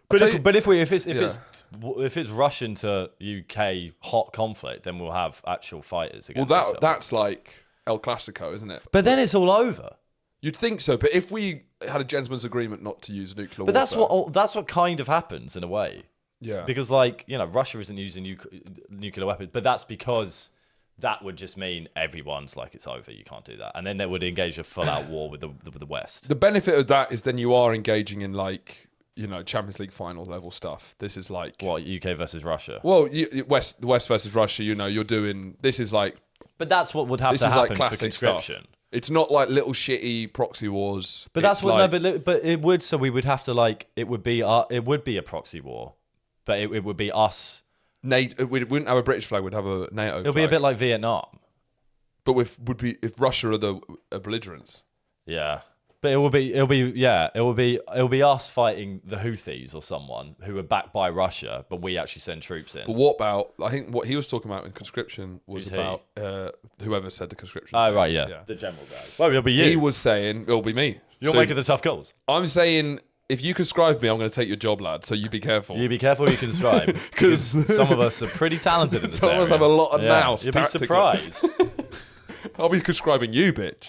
But if it's Russian to UK hot conflict, then we'll have actual fighters against each other. That's like El Clasico, isn't it? But then it's all over. You'd think so, but if we had a gentleman's agreement not to use nuclear warfare, that's what kind of happens in a way. Yeah. Because Russia isn't using nuclear weapons, but that's because that would just mean everyone's like, it's over, you can't do that. And then they would engage a full-out war with the West. The benefit of that is then you are engaging in Champions League final level stuff. This is like... What, UK versus Russia? Well, the West versus Russia, you're doing... This is like... But that's what would have to happen for conscription. Stuff. It's not like little shitty proxy wars. But that's what... but it would, so we would have to it would be a proxy war. But it would be us... NATO, we wouldn't have a British flag. We'd have a NATO flag. It'll be a bit like Vietnam. But if Russia are the belligerents. Yeah, but it'll be us fighting the Houthis or someone who are backed by Russia, but we actually send troops in. But what about? I think what he was talking about in conscription was about whoever said the conscription. Oh right, yeah, the general guy. Well, it'll be you. He was saying it'll be me. You're making the tough calls. I'm saying. If you conscribe me, I'm going to take your job, lad. So you be careful. You be careful you conscribe. Because some of us are pretty talented in this area. Some of us have a lot of nous. You'll be surprised. I'll be conscribing you, bitch.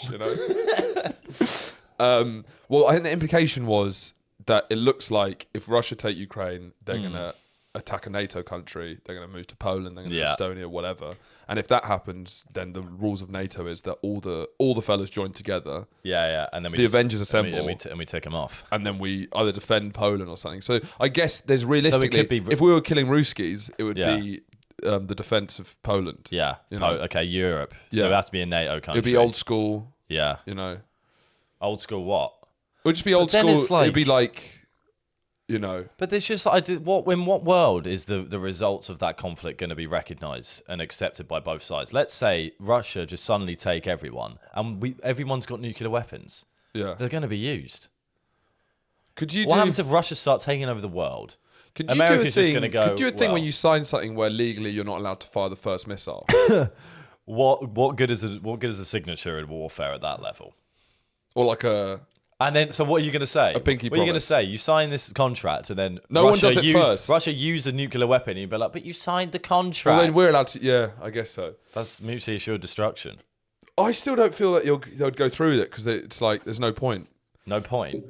Well, I think the implication was that it looks like if Russia take Ukraine, they're going to attack a NATO country, they're going to move to Poland, they're going to Estonia, whatever. And if that happens, then the rules of NATO is that all the fellas join together. Yeah, and then the Avengers assemble, and we take them off, and then we either defend Poland or something. So I guess there's realistically, if we were killing Ruskies, it would be the defense of Poland. Yeah, okay, Europe. Yeah. So it has to be a NATO country. It'd be old school. Yeah, old school what? It would just be old school. It'd be like. But there's just in what world is the results of that conflict going to be recognised and accepted by both sides? Let's say Russia just suddenly take everyone, and everyone's got nuclear weapons. Yeah, they're going to be used. What happens if Russia starts taking over the world? America's just going to go. Could you do a thing when you sign something where legally you're not allowed to fire the first missile? What good is a signature in warfare at that level? Or like a. And then, so what are you going to say? A pinky promise. What are you going to say? You sign this contract, and then one does it first. Russia used a nuclear weapon, and you'd be like, "But you signed the contract." Well, then we're allowed to. Yeah, I guess so. That's mutually assured destruction. I still don't feel that they'll go through with it because it's like there's no point. No point.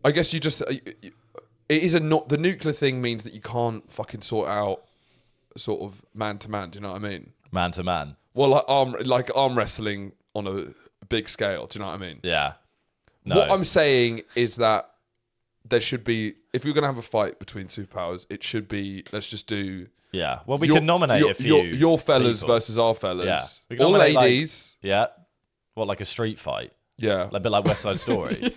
I guess you just. It is the nuclear thing means that you can't fucking sort out sort of man to man. Do you know what I mean? Man to man. Well, like arm wrestling on a big scale. Do you know what I mean? Yeah. No. What I'm saying is that there should be, if you're going to have a fight between superpowers, it should be, let's just do... Yeah, well, we can nominate a few your fellas people. versus our fellas. Yeah. All ladies. Like a street fight? Yeah. A bit like West Side Story.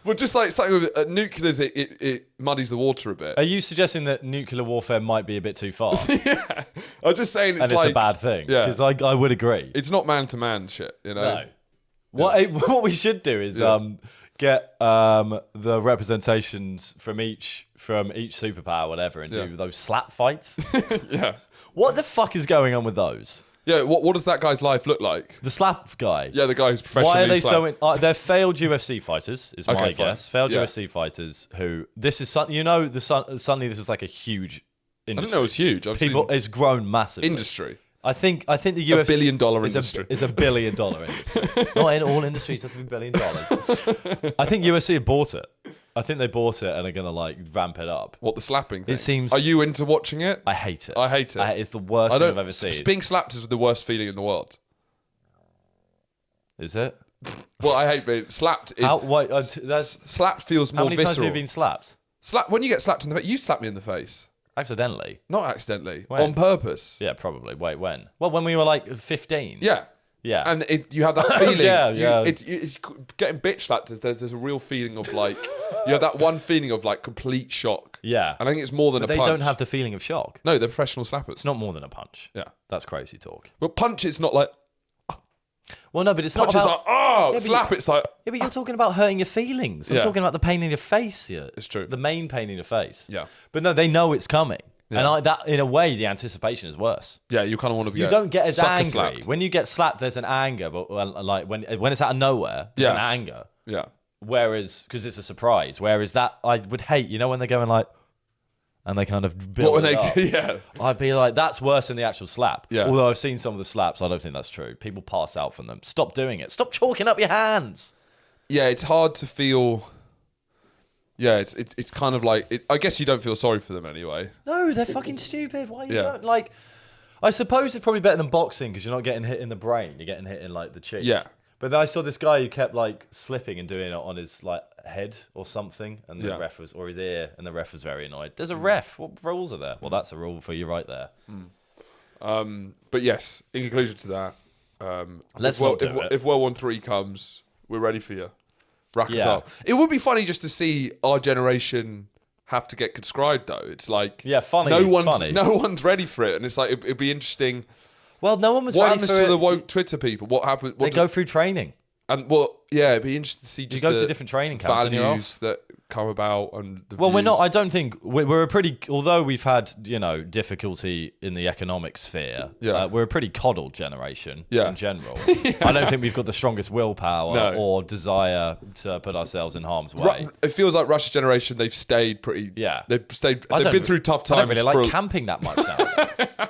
Well, just like something with nuclears, it muddies the water a bit. Are you suggesting that nuclear warfare might be a bit too far? Yeah. I'm just saying it's a bad thing. Yeah. Because I would agree. It's not man-to-man shit, No. What we should do is get the representations from each superpower, whatever, and do those slap fights. Yeah. What the fuck is going on with those? Yeah. What does that guy's life look like? The slap guy. Yeah, the guy who's professionally. Why are they they're failed UFC fighters. Is my guess. Failed Yeah. UFC fighters who this is suddenly this is like a huge industry. I didn't know it was huge. It's grown massively. Industry. I think the UFC $1 billion industry. Is $1 billion industry. Not in all industries have to be $1 billion. I think UFC have bought it. I think they bought it and are gonna like ramp it up. What, the slapping thing? It seems. Are you into watching it? I hate it. I hate it. It's the worst thing I've ever seen. Being slapped is the worst feeling in the world. Is it? Well, I hate being slapped. Slapped feels more visceral. How many times have you been slapped? When you get slapped in the face, you slap me in the face. Accidentally? Not accidentally. When? On purpose. Yeah, probably. Wait, when? Well, when we were like 15. Yeah. Yeah. And you have that feeling. Yeah. It's getting bitch slapped. There's a real feeling of like, you have that one feeling of like complete shock. Yeah. And I think it's more than a punch. They don't have the feeling of shock. No, they're professional slappers. It's not more than a punch. Yeah. That's crazy talk. But punch, it's not like... Well, no, but it's punch not about... Punch is like, slap, it's like... Yeah, but you're talking about hurting your feelings. I'm talking about the pain in your face here. It's true. The main pain in your face. Yeah. But no, they know it's coming. Yeah. And that, in a way, the anticipation is worse. Yeah, you kind of want to be. You don't get as angry slapped. when you get slapped. There's an anger, but like when it's out of nowhere, there's an anger. Yeah. Whereas, because it's a surprise. Whereas that I would hate. You know when they're going like, and they kind of build it up. Yeah. I'd be like, that's worse than the actual slap. Yeah. Although I've seen some of the slaps, I don't think that's true. People pass out from them. Stop doing it. Stop chalking up your hands. Yeah, it's hard to feel. Yeah, it's kind of like... I guess you don't feel sorry for them anyway. No, they're fucking stupid. Why you don't... Like, I suppose it's probably better than boxing because you're not getting hit in the brain. You're getting hit in, like, the cheek. Yeah. But then I saw this guy who kept, like, slipping and doing it on his, like, head or something. And the ref was... Or his ear. And the ref was very annoyed. There's a ref. What rules are there? Well, that's a rule for you right there. But yes, in conclusion to that... if World War 3 comes, we're ready for you. Rack us up. It would be funny just to see our generation have to get conscribed, though. It's like funny. No one's ready for it, and it's like it'd be interesting. Well, no one was what ready for it. What happens to the woke Twitter people? What happens? They go through training, and it'd be interesting to see just go to different training camps values that come about and the well, views. we're not. I don't think we're a pretty. Although we've had difficulty in the economic sphere, we're a pretty coddled generation in general. I don't think we've got the strongest willpower or desire to put ourselves in harm's way. It feels like Russia's generation. They've stayed pretty. Yeah, they've been through tough times. I don't really like camping that much now.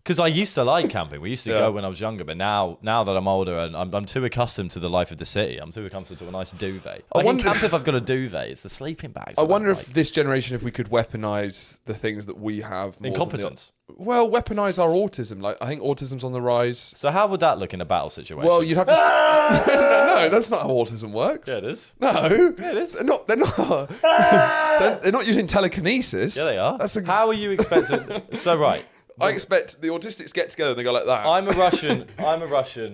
Because I used to like camping. We used to go when I was younger, but now that I'm older and I'm too accustomed to the life of the city, I'm too accustomed to a nice duvet. I can camp if I've got a duvet. It's the sleeping bags. I wonder if this generation, if we could weaponize the things that we have more incompetence. Well, weaponize our autism. Like, I think autism's on the rise. So how would that look in a battle situation? Well, you'd have to. No, that's not how autism works. Yeah, it is. No, yeah, it is. They're not. They're not using telekinesis. Yeah, they are. How are you expecting? So right. I expect the autistics get together and they go like that. I'm a Russian.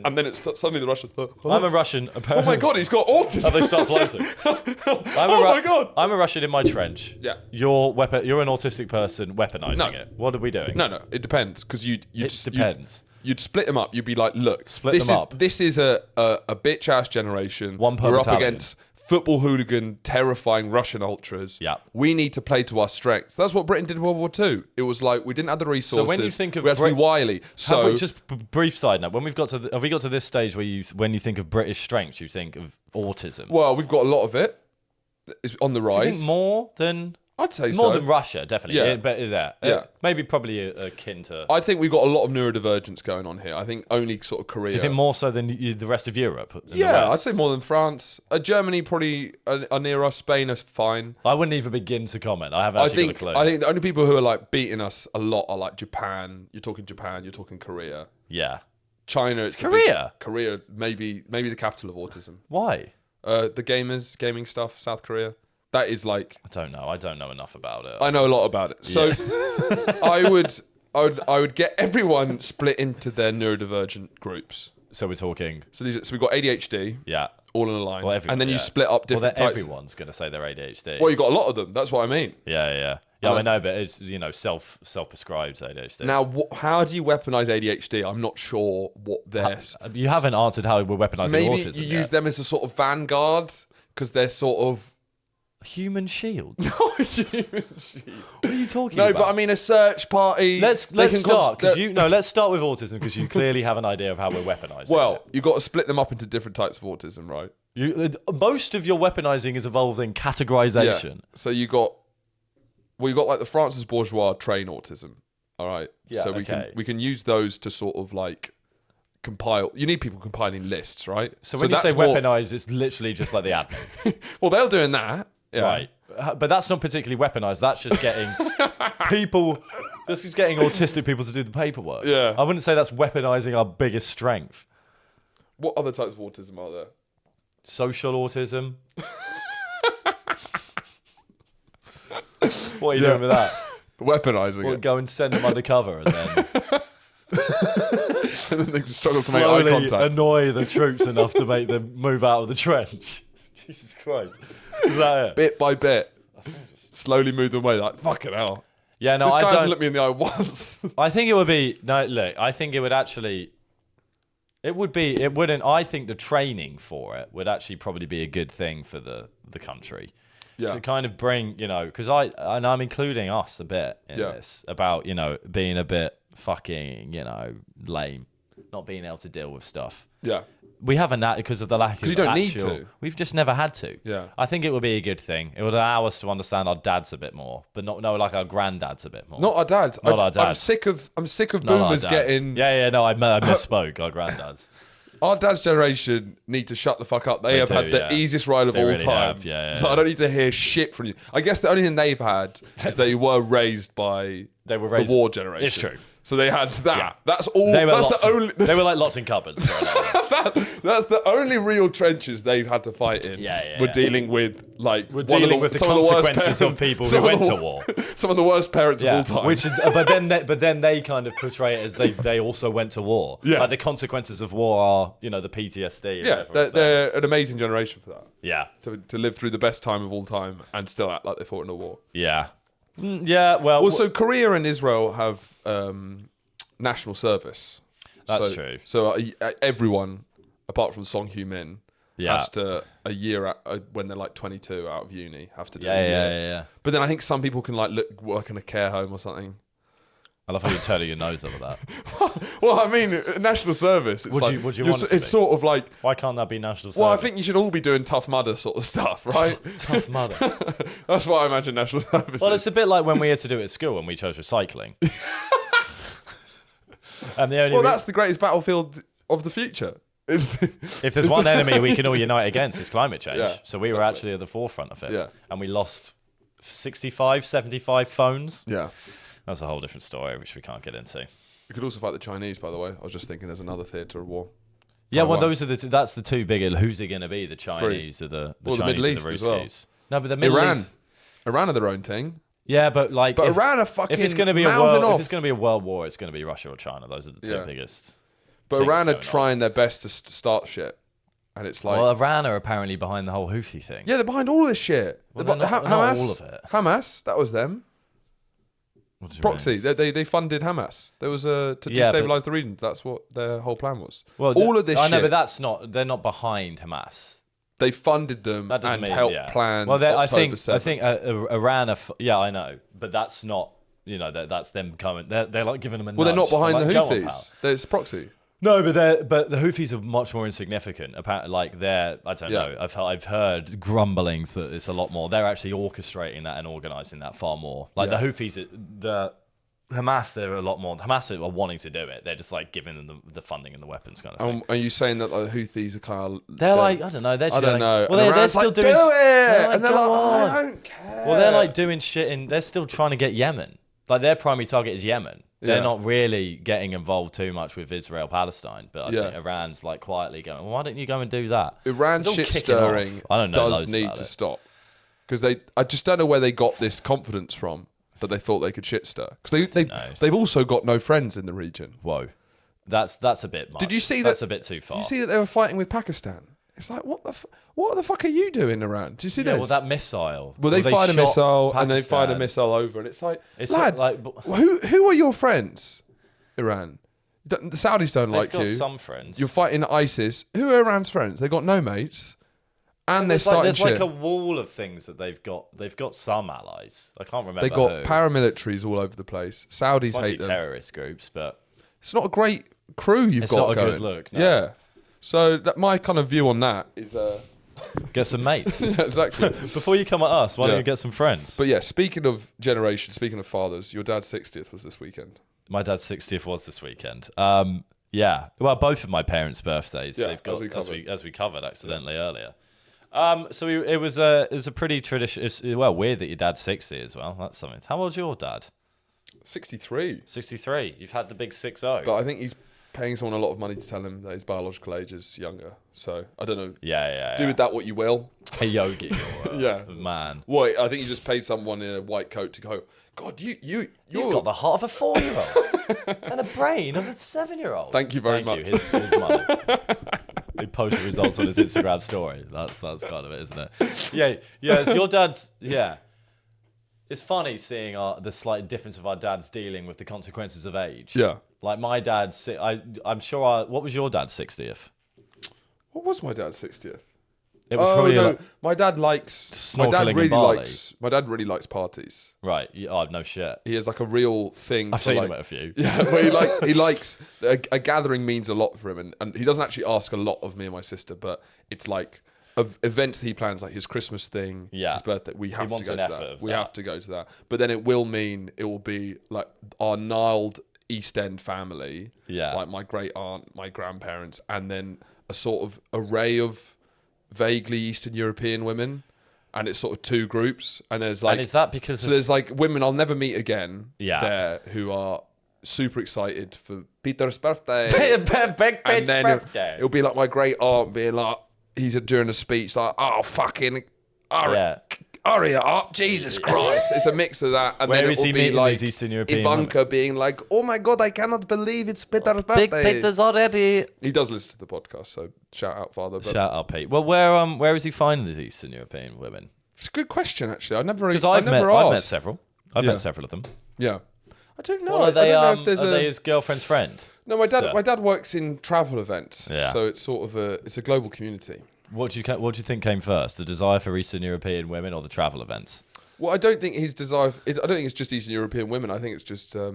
And then it's suddenly the Russian. I'm a Russian. Oh my God, he's got autism. And they start floating. My God. I'm a Russian in my trench. Yeah. You're an autistic person weaponizing it. What are we doing? No, it depends. Because it depends. You'd split them up. You'd be like, look, this is a bitch ass generation. One per We're up battalion. against football hooligan, terrifying Russian ultras. Yeah. We need to play to our strengths. That's what Britain did in World War II. It was like we didn't have the resources. So when you think of we had to be wily. So just brief side note, when have we got to this stage where when you think of British strengths, you think of autism? Well, we've got a lot of it. It's on the rise. Do you think more than? I'd say more than Russia, definitely. Yeah. Maybe probably akin to. I think we've got a lot of neurodivergence going on here. I think only sort of Korea. Do you think more so than the rest of Europe? Yeah, I'd say more than France. Germany probably are near us. Spain is fine. I wouldn't even begin to comment. I haven't actually got a clue. I think the only people who are like beating us a lot are like Japan. You're talking Japan. You're talking Korea. Yeah. China. It's Korea. Korea. Maybe the capital of autism. Why? The gaming stuff. South Korea. That is like I don't know. I don't know enough about it. I know a lot about it. So I would get everyone split into their neurodivergent groups. So we're talking. So we've got ADHD. Yeah. All in a line. Well, and then you split up different types. Everyone's going to say they're ADHD. Well, you got a lot of them. That's what I mean. Yeah. I know, but it's self-prescribed ADHD. Now, how do you weaponize ADHD? I'm not sure what they're. You haven't answered how we're weaponizing autism. Maybe you use them as a sort of vanguard because they're sort of. Human shield. No, human shield. What are you talking about? No, but I mean a search party. Let's start let's start with autism because you clearly have an idea of how we're weaponizing. Well, you've got to split them up into different types of autism, right? Most of your weaponizing is involving categorization. Yeah. So you got like the Francis bourgeois train autism. All right. Yeah. So we can use those to sort of like compile. You need people compiling lists, right? So when you say weaponize, it's literally just like the admin. Well, they're doing that. Yeah. Right. But that's not particularly weaponized. That's just getting people. This is getting autistic people to do the paperwork. Yeah. I wouldn't say that's weaponizing our biggest strength. What other types of autism are there? Social autism. What are you doing with that? Weaponizing it. Go and send them undercover and then. And then they struggle to make eye contact. Annoy the troops enough to make them move out of the trench. Jesus Christ. Is that it? Bit by bit. Slowly move them away like, fucking hell. Yeah, no, this guy hasn't hasn't looked me in the eye once. I think it would be... No, look, I think it would actually... It wouldn't... I think the training for it would actually probably be a good thing for the country. Yeah. To kind of bring, because I'm including us a bit in this about, being a bit fucking, lame, not being able to deal with stuff. Yeah. We haven't that because of the lack of you don't need to. We've just never had to. Yeah. I think it would be a good thing. It would allow us to understand our dads a bit more, but not like our granddads a bit more. Not our dads. Not our dads. I'm sick of boomers getting. Yeah. No, I misspoke. Our granddads. Our dad's generation need to shut the fuck up. They have had the easiest ride of all really time. So I don't need to hear shit from you. I guess the only thing they've had is they were raised by the war generation. It's true. So they had that. Yeah. That's all. They were That's lots in cupboards. that's the only real trenches they've had to fight in. We're dealing with the consequences of people who went to war. Some of the worst parents of all time. But then they kind of portray it as they also went to war. Yeah. Like the consequences of war are the PTSD. Yeah, they're an amazing generation for that. Yeah. To live through the best time of all time and still act like they fought in a war. Yeah. Yeah, well... So Korea and Israel have national service. That's true. So everyone, apart from Song Heung-min, has to, a year when they're like 22 out of uni, have to do a year. Yeah. But then I think some people can work in a care home or something. I love how you turn your nose over that. Well, I mean, national service. It's would you want it to be? It's sort of like... Why can't that be national service? Well, I think you should all be doing Tough Mudder sort of stuff, right? Tough Mudder. That's what I imagine national service Well, is. it's a bit like when we had to do it at school when we chose recycling. And the only that's the greatest battlefield of the future. if there's one enemy we can all unite against, it's climate change. Yeah, so we were actually at the forefront of it. Yeah. And we lost 65, 75 phones. Yeah. That's a whole different story, which we can't get into. We could also fight the Chinese, by the way. I was just thinking there's another theatre of war. Yeah, Taiwan. well, those are that's the two big. Who's it going to be? The Chinese or the Chinese Middle or East the as well. Ruskies? No, but the Middle East. Iran are their own thing. Yeah, but like, But Iran are fucking if it's going to be off. if it's going to be a world war, it's going to be Russia or China. Those are the two biggest. But Iran are trying their best to start shit, and it's like, well, Iran are apparently behind the whole Houthi thing. yeah, they're behind all this shit. Well, Hamas, not all of it. Hamas, that was them. What do you Proxy. mean? They funded Hamas. There was to destabilize the region. That's what their whole plan was. Well, all of this. I know, shit, but that's not. They're not behind Hamas. they funded them That doesn't and mean, helped plan. Well, October 7th. I think Iran. Yeah, I know, but that's not. You know, that's them coming. They're like giving them a. Well, they're not behind the Go on, pal. Houthis. There's proxy. No, but the Houthis are much more insignificant. Apparently, like I don't know. I've heard grumblings that it's a lot more. They're actually orchestrating that and organising that far more. Like the Houthis, the Hamas, they're a lot more. Hamas are wanting to do it. They're just like giving them the funding and the weapons kind of thing. Are you saying that the Houthis are kind of? They're like, I don't know. They're I don't know. Well, they're still like, doing. Do it, like, and they're like, "Go I on." don't care. Well, they're like doing shit they're still trying to get Yemen. Like their primary target is Yemen. They're Yeah. not really getting involved too much with Israel Palestine, but I think Iran's like quietly going, well, why don't you go and do that? Iran's It's all shit kicking off. stirring I don't know does loads need about to it. stop because I just don't know where they got this confidence from that they thought they could shit stir because they've also got no friends in the region. Whoa, that's a bit much. Did you see that's that? a bit too far. Did you see that they were fighting with Pakistan? It's like what the fuck are you doing around? Do you see yeah, this? well, that missile. Well, they fired a shot missile and they fired a Pakistan. missile over, and it's like, It's lad, like who are your friends? Iran. The Saudis don't they've like got you. some friends. You're fighting ISIS. Who are Iran's friends? They got no mates, and they're starting there's shit. like a wall of things that they've got. They've got some allies. I can't remember. They got who. paramilitaries all over the place. Saudis It's mostly hate them. terrorist groups, but It's not a great crew you've It's got not a going. good look, no. Yeah. So my kind of view on that is get some mates. yeah, exactly. Before you come at us, why don't Yeah. you get some friends? But yeah, speaking of generation, speaking of fathers, your dad's 60th was this weekend. My dad's 60th was this weekend. Yeah. Well, both of my parents' birthdays. Yeah, They've got as we we covered accidentally earlier. So it was a pretty tradition. Well, weird that your dad's 60 as well. That's something. How old's your dad? 63. 63. You've had the big 60. But I think he's paying someone a lot of money to tell him that his biological age is younger. So I don't know. Yeah. Do with that what you will. Hey, Yogi. Yeah. Man. Wait, I think you just paid someone in a white coat to go, God, you've You've got the heart of a 4-year-old and a brain of a 7-year-old. Thank you very much. His money. He posts the results on his Instagram story. That's kind of it, isn't it? Yeah. It's your dad's. Yeah. It's funny seeing the slight difference of our dads dealing with the consequences of age. Yeah. Like my dad's. I'm sure. What was your dad's 60th? What was my dad's 60th? It was probably no, like, my dad likes. My Snorkeling dad in really Bali. likes. My dad really likes parties. right. Oh no shit. He has like a real thing. I've for seen like, him at a few. Yeah, but he likes a gathering means a lot for him, and he doesn't actually ask a lot of me and my sister, but it's like of events that he plans, like his Christmas thing, Yeah. his birthday. We have to wants go an to effort that. of We that. have to go to that. But then it will be like our gnarled East End family, Yeah. like my great aunt, my grandparents, and then a sort of array of vaguely Eastern European women. And it's sort of two groups, and there's like, And is that because so there's like women I'll never meet again Yeah. there who are super excited for Peter's birthday. big And then birthday? it'll be like my great aunt being like, he's during a speech like, oh fucking hurry up, Jesus Christ. It's a mix of that. And Where then is it will he be meeting like these Eastern European Ivanka being like, oh my God, I cannot believe it's Peter's birthday. already. He does listen to the podcast, so shout out, Father. But Shout out, Pete. Well, where is he finding these Eastern European women? it's a good question, actually. I never Because asked. I've met several. I've Yeah. met several of them. Yeah. I don't know. Well, are they, I don't know if there's are they his girlfriend's friend? No, my dad. So- My dad works in travel events, Yeah. so it's sort of it's a global community. What do you think came first, the desire for Eastern European women or the travel events? Well, I don't think his desire. I don't think it's just Eastern European women. I think it's just. I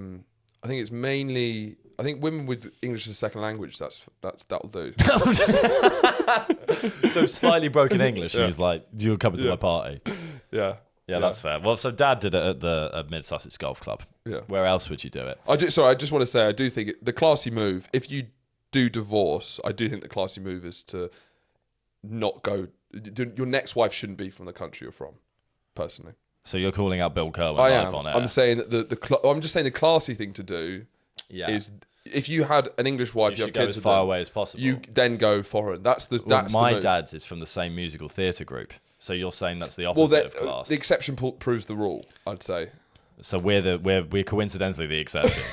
think it's mainly. I think women with English as a second language. That'll do. So slightly broken English. And he's like, "You're coming to my party." Yeah. Yeah, that's fair. Well, so Dad did it at the Mid Sussex Golf Club. Yeah. Where else would you do it? I just want to say, I do think the classy move, if you do divorce, I do think the classy move is to not go. Your next wife shouldn't be from the country you're from, personally. So you're calling out Bill Kerwin live on air. I'm saying that I'm just saying the classy thing to do is if you had an English wife, you have go kids as far away as possible. You then go foreign. That's my dad's is from the same musical theatre group. So you're saying that's the opposite of class. The exception proves the rule, I'd say. So we're coincidentally the exception.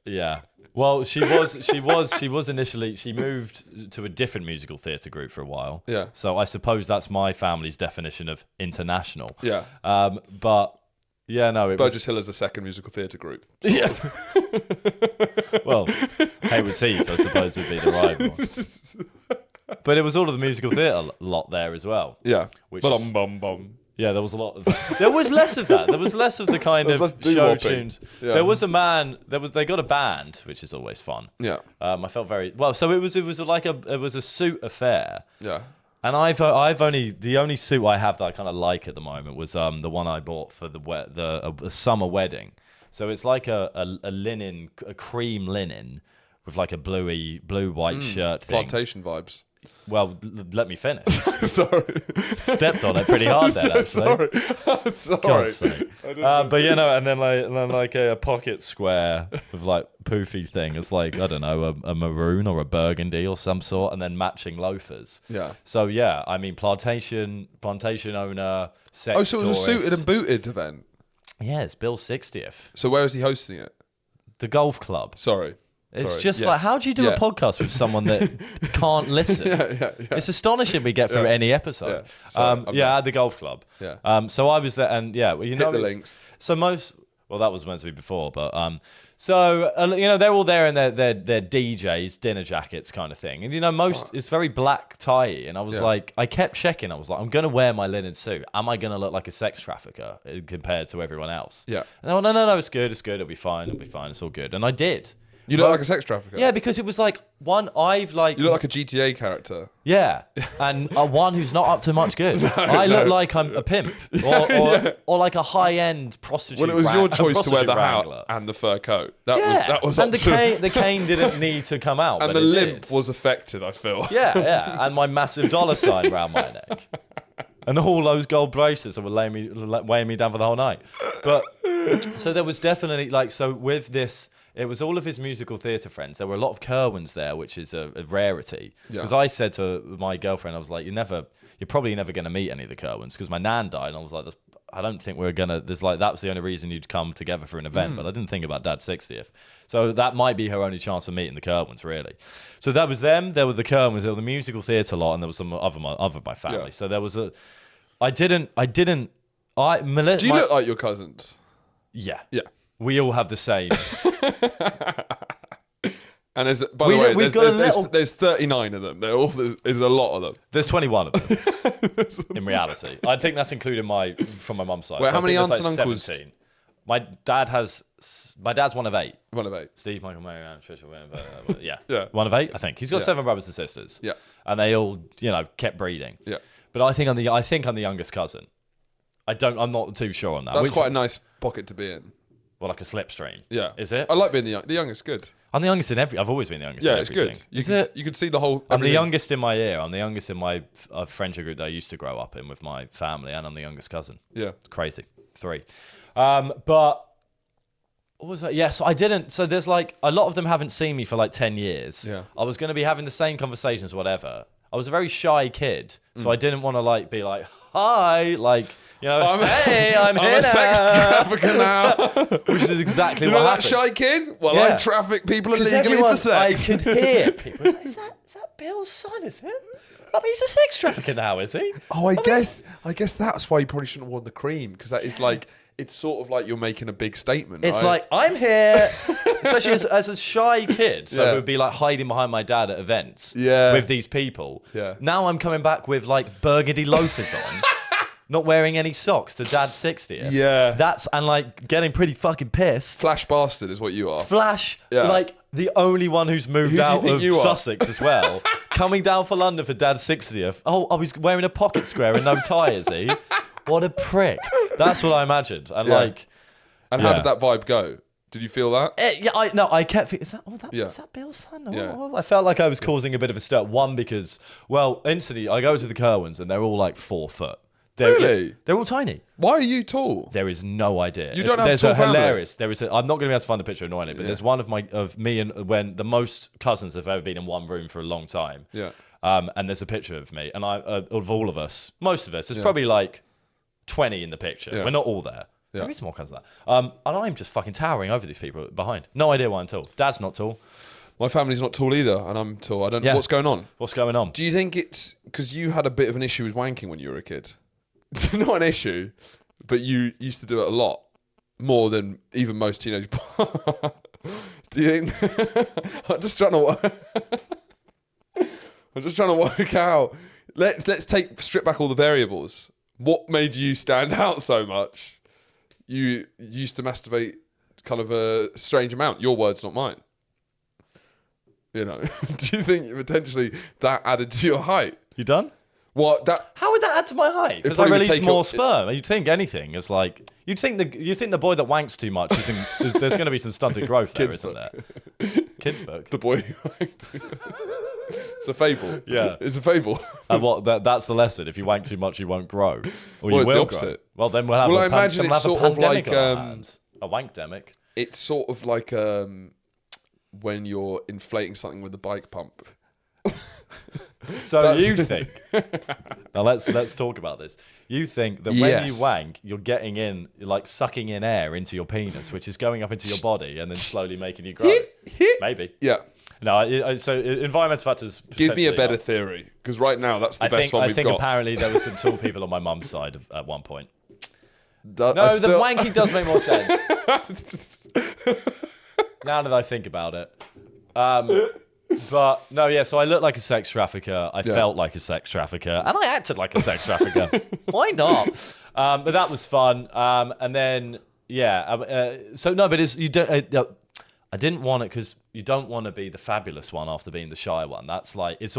Yeah. Well, she initially, she moved to a different musical theatre group for a while. Yeah. So I suppose that's my family's definition of international. Yeah. But yeah, no, Burgess Hill is a second musical theatre group. Yeah. Well, Hayward's Heath, I suppose, would be the rival. But it was all of the musical theatre lot there as well. Yeah. Which yeah, there was a lot of that. There was less of that. There was less of the kind of show tunes. Yeah. There was a man. They got a band, which is always fun. Yeah. I felt very well. So it was a suit affair. Yeah. And I've only the only suit I have that I kind of like at the moment was the one I bought for the summer wedding. So it's like a cream linen with like a blue white shirt thing. Plantation vibes. Well, let me finish. Sorry. Stepped on it pretty hard there, actually. Sorry. But and then like a pocket square with like poofy thing. It's like, I don't know, a maroon or a burgundy or some sort, and then matching loafers. Yeah. So yeah, I mean, plantation owner, sex so it was tourist. a suited and booted event. Yeah, it's Bill's 60th. So where is he hosting it? The golf club. Sorry. It's just like, how do you do a podcast with someone that can't listen? Yeah. It's astonishing we get through any episode. Yeah. At the golf club. Yeah. So I was there, and hit the links. So that was meant to be before, but they're all there in their DJs, dinner jackets kind of thing, and it's very black tie, and I was like, I kept checking. I was like, I'm gonna wear my linen suit. Am I gonna look like a sex trafficker compared to everyone else? Yeah. And they were, no, it's good. It'll be fine. It's all good. And I did. You look like a sex trafficker. Yeah, because it was like you look like a GTA character. Yeah, and one who's not up to much good. I look like I'm a pimp or like a high-end prostitute. Well, it was your choice to wear the wrangler. hat and the fur coat. That was. And the cane didn't need to come out, and but the limp was affected. I feel. Yeah, and my massive dollar sign around my neck, and all those gold bracelets that were weighing me down for the whole night. But so there was definitely with this. It was all of his musical theatre friends. There were a lot of Kerwins there, which is a rarity. Because I said to my girlfriend, I was like, you're probably never going to meet any of the Kerwins, because my nan died, and I was like, I don't think we're going to, that was the only reason you'd come together for an event, but I didn't think about Dad's 60th. So that might be her only chance of meeting the Kerwins, really. So that was them, there were the Kerwins, there were the musical theatre lot, and there was some other of my family. Yeah. So there was Do you look like your cousins? Yeah. Yeah. We all have the same. And by the way, there's 39 of them. There's a lot of them. There's 21 of them. In reality, I think that's including from my mum's side. Wait, how many aunts and uncles? 17. My dad's one of 8. One of 8. Steve, Michael, Mary, Ann, Trisha, yeah. Yeah. One of 8, I think. He's got 7 brothers and sisters. Yeah. And they all, kept breeding. Yeah. But I think I'm the youngest cousin. I'm not too sure on that. That's quite a nice pocket to be in. Well, like a slipstream. Yeah. Is it? I like being the youngest. Good. I'm the youngest in I've always been the youngest in everything. Yeah, it's good. You can see the whole... I'm the youngest in my year. I'm the youngest in my friendship group that I used to grow up in with my family, and I'm the youngest cousin. Yeah. It's crazy. 3. But... What was that? Yeah, so I didn't... So there's a lot of them haven't seen me for 10 years. Yeah. I was going to be having the same conversations, whatever. I was a very shy kid, so I didn't want to be like, hi, hey, I'm here a sex trafficker now. Which is exactly what happened. That shy kid? Well, I traffic people illegally for sex. I could hear people. Is that Bill's son, is it? I mean, he's a sex trafficker now, is he? Oh, I guess that's why you probably shouldn't have worn the cream, because that is it's sort of like you're making a big statement. It's right? like, I'm here, especially as a shy kid. So it would be hiding behind my dad at events with these people. Yeah. Now I'm coming back with burgundy loafers on. not wearing any socks to Dad's 60th. Yeah. And like getting pretty fucking pissed. Flash bastard is what you are. Flash, Yeah. like the only one who's moved Who do you out think of you are? Sussex as well, coming down for London for Dad's 60th. Oh, he's wearing a pocket square and no tie, is he? What a prick. That's what I imagined. And like, and how did that vibe go? Did you feel that? I kept thinking, is that Bill's son? I felt like I was causing a bit of a stir. One, because, well, instantly, I go to the Kerwins and they're all like 4 foot. Really? They're all tiny. Why are you tall? There is no idea. You don't have a tall family? I'm not going to be able to find the picture annoying it, but there's one of me and when the most cousins have ever been in one room for a long time. Yeah. And there's a picture of me and of all of us, most of us. There's probably like 20 in the picture. Yeah. We're not all there. Yeah. There is more cousins there. And I'm just fucking towering over these people behind. No idea why I'm tall. Dad's not tall. My family's not tall either, and I'm tall. I don't know what's going on. What's going on? Do you think it's because you had a bit of an issue with wanking when you were a kid? Not an issue, but you used to do it a lot more than even most teenage boys. Do you think? I'm just trying to work out. Let's strip back all the variables. What made you stand out so much? You used to masturbate kind of a strange amount. Your words, not mine. You know, do you think potentially that added to your height? You done? What that? How would that add to my height? Because I release more sperm. You'd think anything is like. You'd think the boy that wanks too much is there's going to be some stunted growth there, isn't there? Kids book. The boy who wanked. It's a fable. Yeah, it's a fable. And that's the lesson. If you wank too much, you won't grow. Or you it's will the opposite. Grow. Well, then we'll have. Well, I imagine it's sort of like a wankdemic. It's sort of like when you're inflating something with a bike pump. So you think? Now let's talk about this. You think that when you wank, you're getting in, you're like sucking in air into your penis, which is going up into your body and then slowly making you grow. Maybe. Yeah. No. So environmental factors. Give me a better theory, because right now that's the best one we've got. I think apparently there were some tall people on my mum's side at one point. The wanking does make more sense. Now that I think about it. But no, yeah, so I looked like a sex trafficker. I felt like a sex trafficker. And I acted like a sex trafficker. Why not? But that was fun. And then, I didn't want it because you don't want to be the fabulous one after being the shy one. That's like, it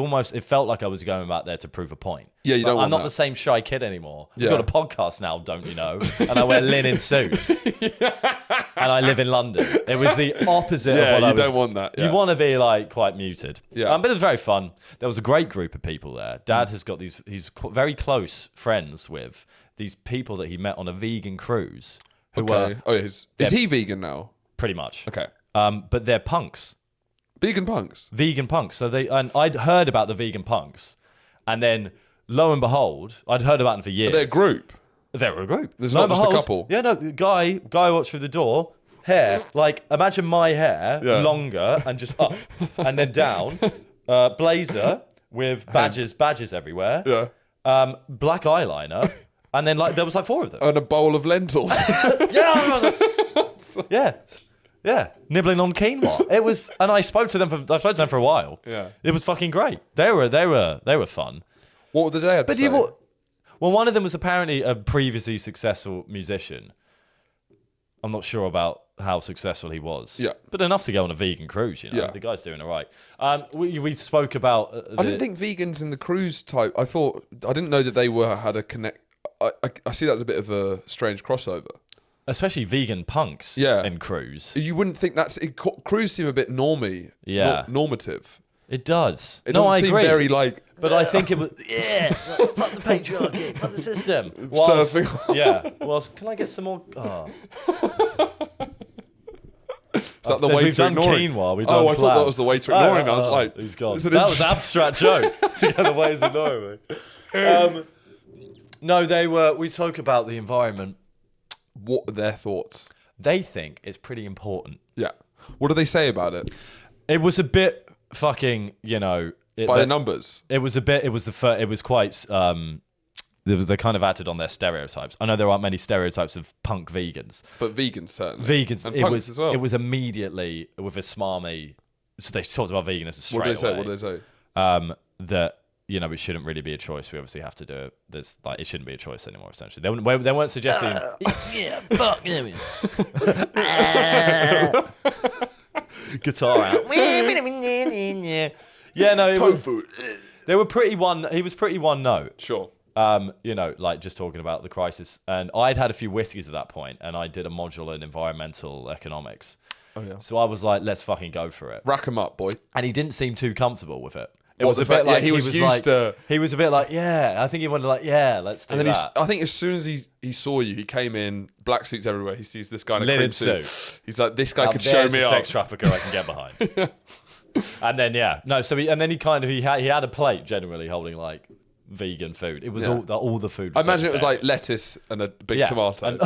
felt like I was going back there to prove a point. Yeah, you don't want I'm not that. The same shy kid anymore. I've got a podcast now, don't you know? And I wear linen suits. And I live in London. It was the opposite of what I was. Yeah, you don't want that. Yeah. You want to be like quite muted. Yeah. But it was very fun. There was a great group of people there. Dad has got he's very close friends with these people that he met on a vegan cruise. Is he vegan now? Pretty much. Okay. But they're punks. Vegan punks. So I'd heard about the vegan punks, and then lo and behold, I'd heard about them for years. They're a group. They were a group. There's not just a couple. Yeah, no. The guy walks through the door. Hair, like imagine my hair, longer and just up and then down. Blazer with badges everywhere. Yeah. Black eyeliner, and then like there was like 4 of them. And a bowl of lentils. Yeah, nibbling on quinoa. It was, and I spoke to them for a while. Yeah, it was fucking great. They were fun. What did they have to say? Well, one of them was apparently a previously successful musician. I'm not sure about how successful he was. Yeah, but enough to go on a vegan cruise. You know, the guy's doing all right. We spoke about. I didn't think vegans in the cruise type. I didn't know that they had a connect. I see that as a bit of a strange crossover. Especially vegan punks in cruise. You wouldn't think cruise seem a bit normy, normative. It does. It doesn't seem agree. very like... But I think it was... fuck the patriarchy, fuck the system. Surfing. Yeah. Can I get some more... Oh. Is that the way to ignore it? Quinoa, I thought that was the way to ignore him. I was like... He's gone. That was an abstract joke. To get the way to ignore me. No, we spoke about the environment. What are their thoughts? They think it's pretty important. Yeah. What do they say about it? It was a bit fucking, by the numbers. It was quite they kind of acted on their stereotypes. I know there aren't many stereotypes of punk vegans. But vegans certainly. Vegans and punks as well. It was immediately with a smarmy, so they talked about veganism straight away. What did they say? That it shouldn't really be a choice. We obviously have to do it. There's like, it shouldn't be a choice anymore. Essentially, they weren't suggesting. Yeah, fuck. Guitar out. Yeah, no. Tofu. They were pretty one. He was pretty one note. Sure. Like just talking about the crisis, and I'd had a few whiskeys at that point, and I did a module in environmental economics. Oh yeah. So I was like, let's fucking go for it. Rack 'em up, boy. And he didn't seem too comfortable with it. It What, was the a bit fact- like yeah, he was used to. He was a bit like, yeah. I think he wanted like, yeah, let's do And then that. I think as soon as he saw you, he came in, black suits everywhere. He sees this guy in a Linen cream suit. suit. He's like, this guy Now could show there's me a up. sex trafficker I can get behind. And then he had a plate generally holding like vegan food. It was all the food. I Was imagine it was like vegetarian. lettuce and a big tomato. And,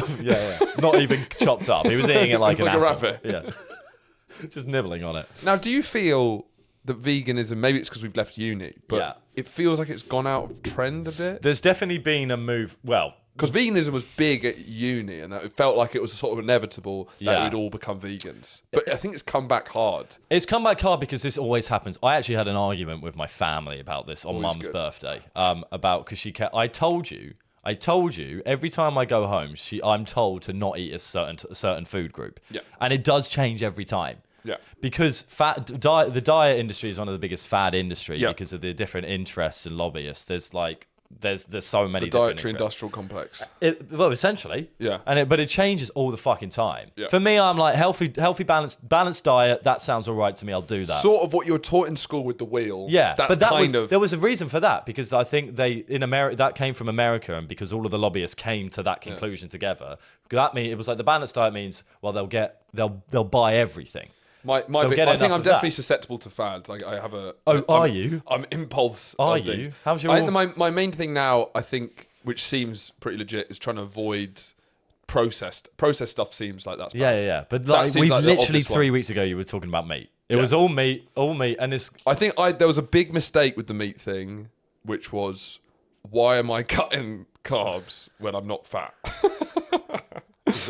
not even chopped up. He was eating it like It was an like a apple. rabbit. Yeah, just nibbling on it. Now, do you feel that veganism, maybe it's because we've left uni, but it feels like it's gone out of trend a bit? There's definitely been a move. Well, because veganism was big at uni, and it felt like it was sort of inevitable that it would all become vegans. But I think it's come back hard. It's come back hard because this always happens. I actually had an argument with my family about this on Mum's birthday. Because she kept. I told you. Every time I go home, I'm told to not eat a certain food group. Yeah. And it does change every time. Yeah. Because the diet industry is one of the biggest fad industry because of the different interests and lobbyists. There's so many the different dietary interests. industrial complex. Well, essentially. Yeah. But it changes all the fucking time. Yeah. For me, I'm like healthy, balanced diet. That sounds all right to me. I'll do that. Sort of what you were taught in school with the wheel. Yeah, that's there was a reason for that because I think in America that came from America, and because all of the lobbyists came to that conclusion together. That means it was like the balanced diet means they'll buy everything. I think I'm definitely susceptible to fads. I have a. Are you? I'm impulse. Are you? Things. How's your? My main thing now, I think, which seems pretty legit, is trying to avoid processed stuff. Seems like that's bad. Yeah. But like we've literally 3 weeks ago, you were talking about meat. It was all meat, and it's. I think there was a big mistake with the meat thing, which was, why am I cutting carbs when I'm not fat?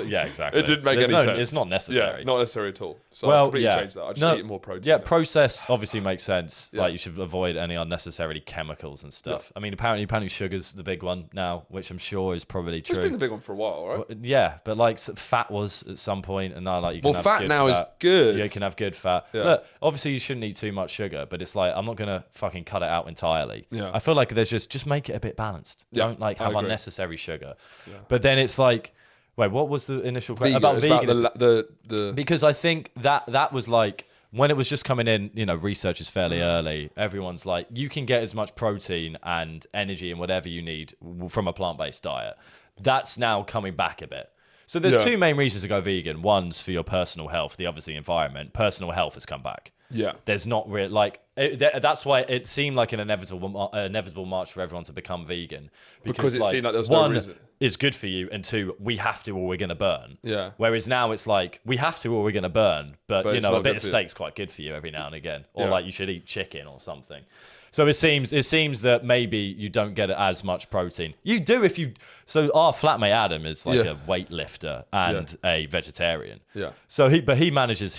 Yeah, exactly. It didn't make any sense. It's not necessary. Yeah, not necessary at all. So I completely changed that. I just eat more protein. Yeah, processed obviously makes sense. Yeah. Like you should avoid any unnecessarily chemicals and stuff. Yeah. I mean, apparently sugar's the big one now, which I'm sure is probably true. It's been the big one for a while, right? Well, yeah, but like fat was at some point, and now like you can have fat good now fat. is good. Yeah, you can have good fat. Yeah. Look, obviously you shouldn't eat too much sugar, but it's like I'm not gonna fucking cut it out entirely. Yeah. I feel like there's just make it a bit balanced. Yeah, don't like have unnecessary sugar. Yeah. But then it's like. Wait, what was the initial question about veganism? The because I think that was like when it was just coming in, research is fairly early. Everyone's like, you can get as much protein and energy and whatever you need from a plant-based diet. That's now coming back a bit. So there's two main reasons to go vegan. One's for your personal health, the obviously environment. Personal health has come back. Yeah. There's not really that's why it seemed like an inevitable march for everyone to become vegan because it seemed like there was no reason. Is good for you, and two, we have to or we're gonna burn. Yeah. Whereas now it's like we have to or we're gonna burn, but a bit of steak's quite good for you every now and again, or like you should eat chicken or something. So it seems that maybe you don't get as much protein. You do if you. So our flatmate Adam is like a weightlifter and a vegetarian. Yeah. So he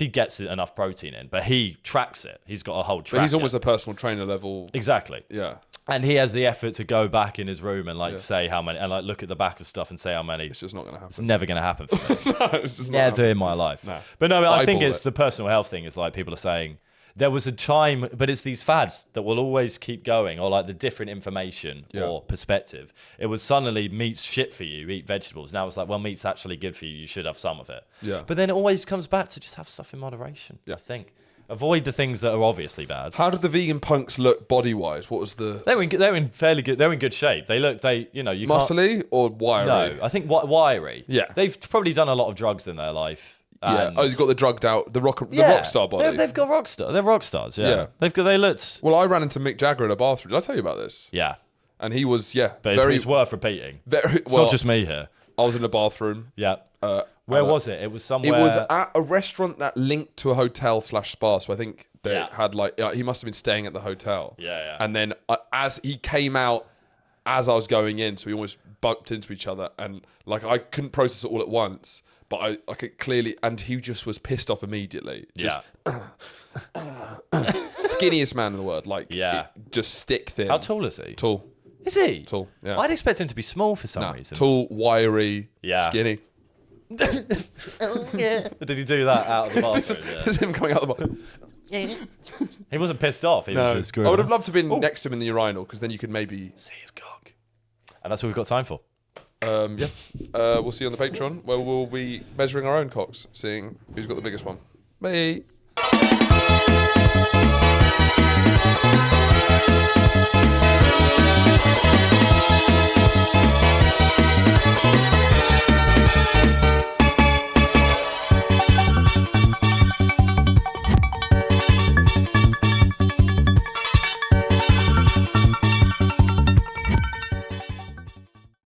gets enough protein in, but he tracks it. He's got a whole tracker. But he's almost a personal trainer level. Exactly. Yeah. And he has the effort to go back in his room and say how many, and like look at the back of stuff and say how many. It's just not going to happen. It's never going to happen for me. No, it's just never in my life. No. But no, I think it's the personal health thing. Is like people are saying. There was a time, but it's these fads that will always keep going, or like the different information or perspective. It was suddenly meat's shit for you, eat vegetables. Now it's like, well, meat's actually good for you. You should have some of it. Yeah. But then it always comes back to just have stuff in moderation. Yeah. I think avoid the things that are obviously bad. How did the vegan punks look body wise? What was the? They were in fairly good. They were in good shape. They you muscly or wiry. No, I think wiry. Yeah. They've probably done a lot of drugs in their life. Yeah. Oh, you've got the drugged out, the rock star body. They've got rock star. They're rock stars. Yeah. They looked. Well, I ran into Mick Jagger in a bathroom. Did I tell you about this? Yeah. And he was but it's worth repeating. It's not just me here. I was in a bathroom. Yeah. Where was it? It was somewhere. It was at a restaurant that linked to a hotel / spa. So I think they had he must have been staying at the hotel. Yeah. And then as he came out, as I was going in, so we almost bumped into each other, and like I couldn't process it all at once. But I could clearly, and he just was pissed off immediately. Just, skinniest man in the world. Like, just stick thin. How tall is he? Tall. Is he? Tall, yeah. I'd expect him to be small for some reason. Tall, wiry, skinny. Did he do that out of the bathroom? There's him coming out of the bathroom. He wasn't pissed off. He was just screwing. I would have loved to have been next to him in the urinal, because then you could maybe see his cock. And that's what we've got time for. We'll see you on the Patreon, where we'll be measuring our own cocks, seeing who's got the biggest one. Bye.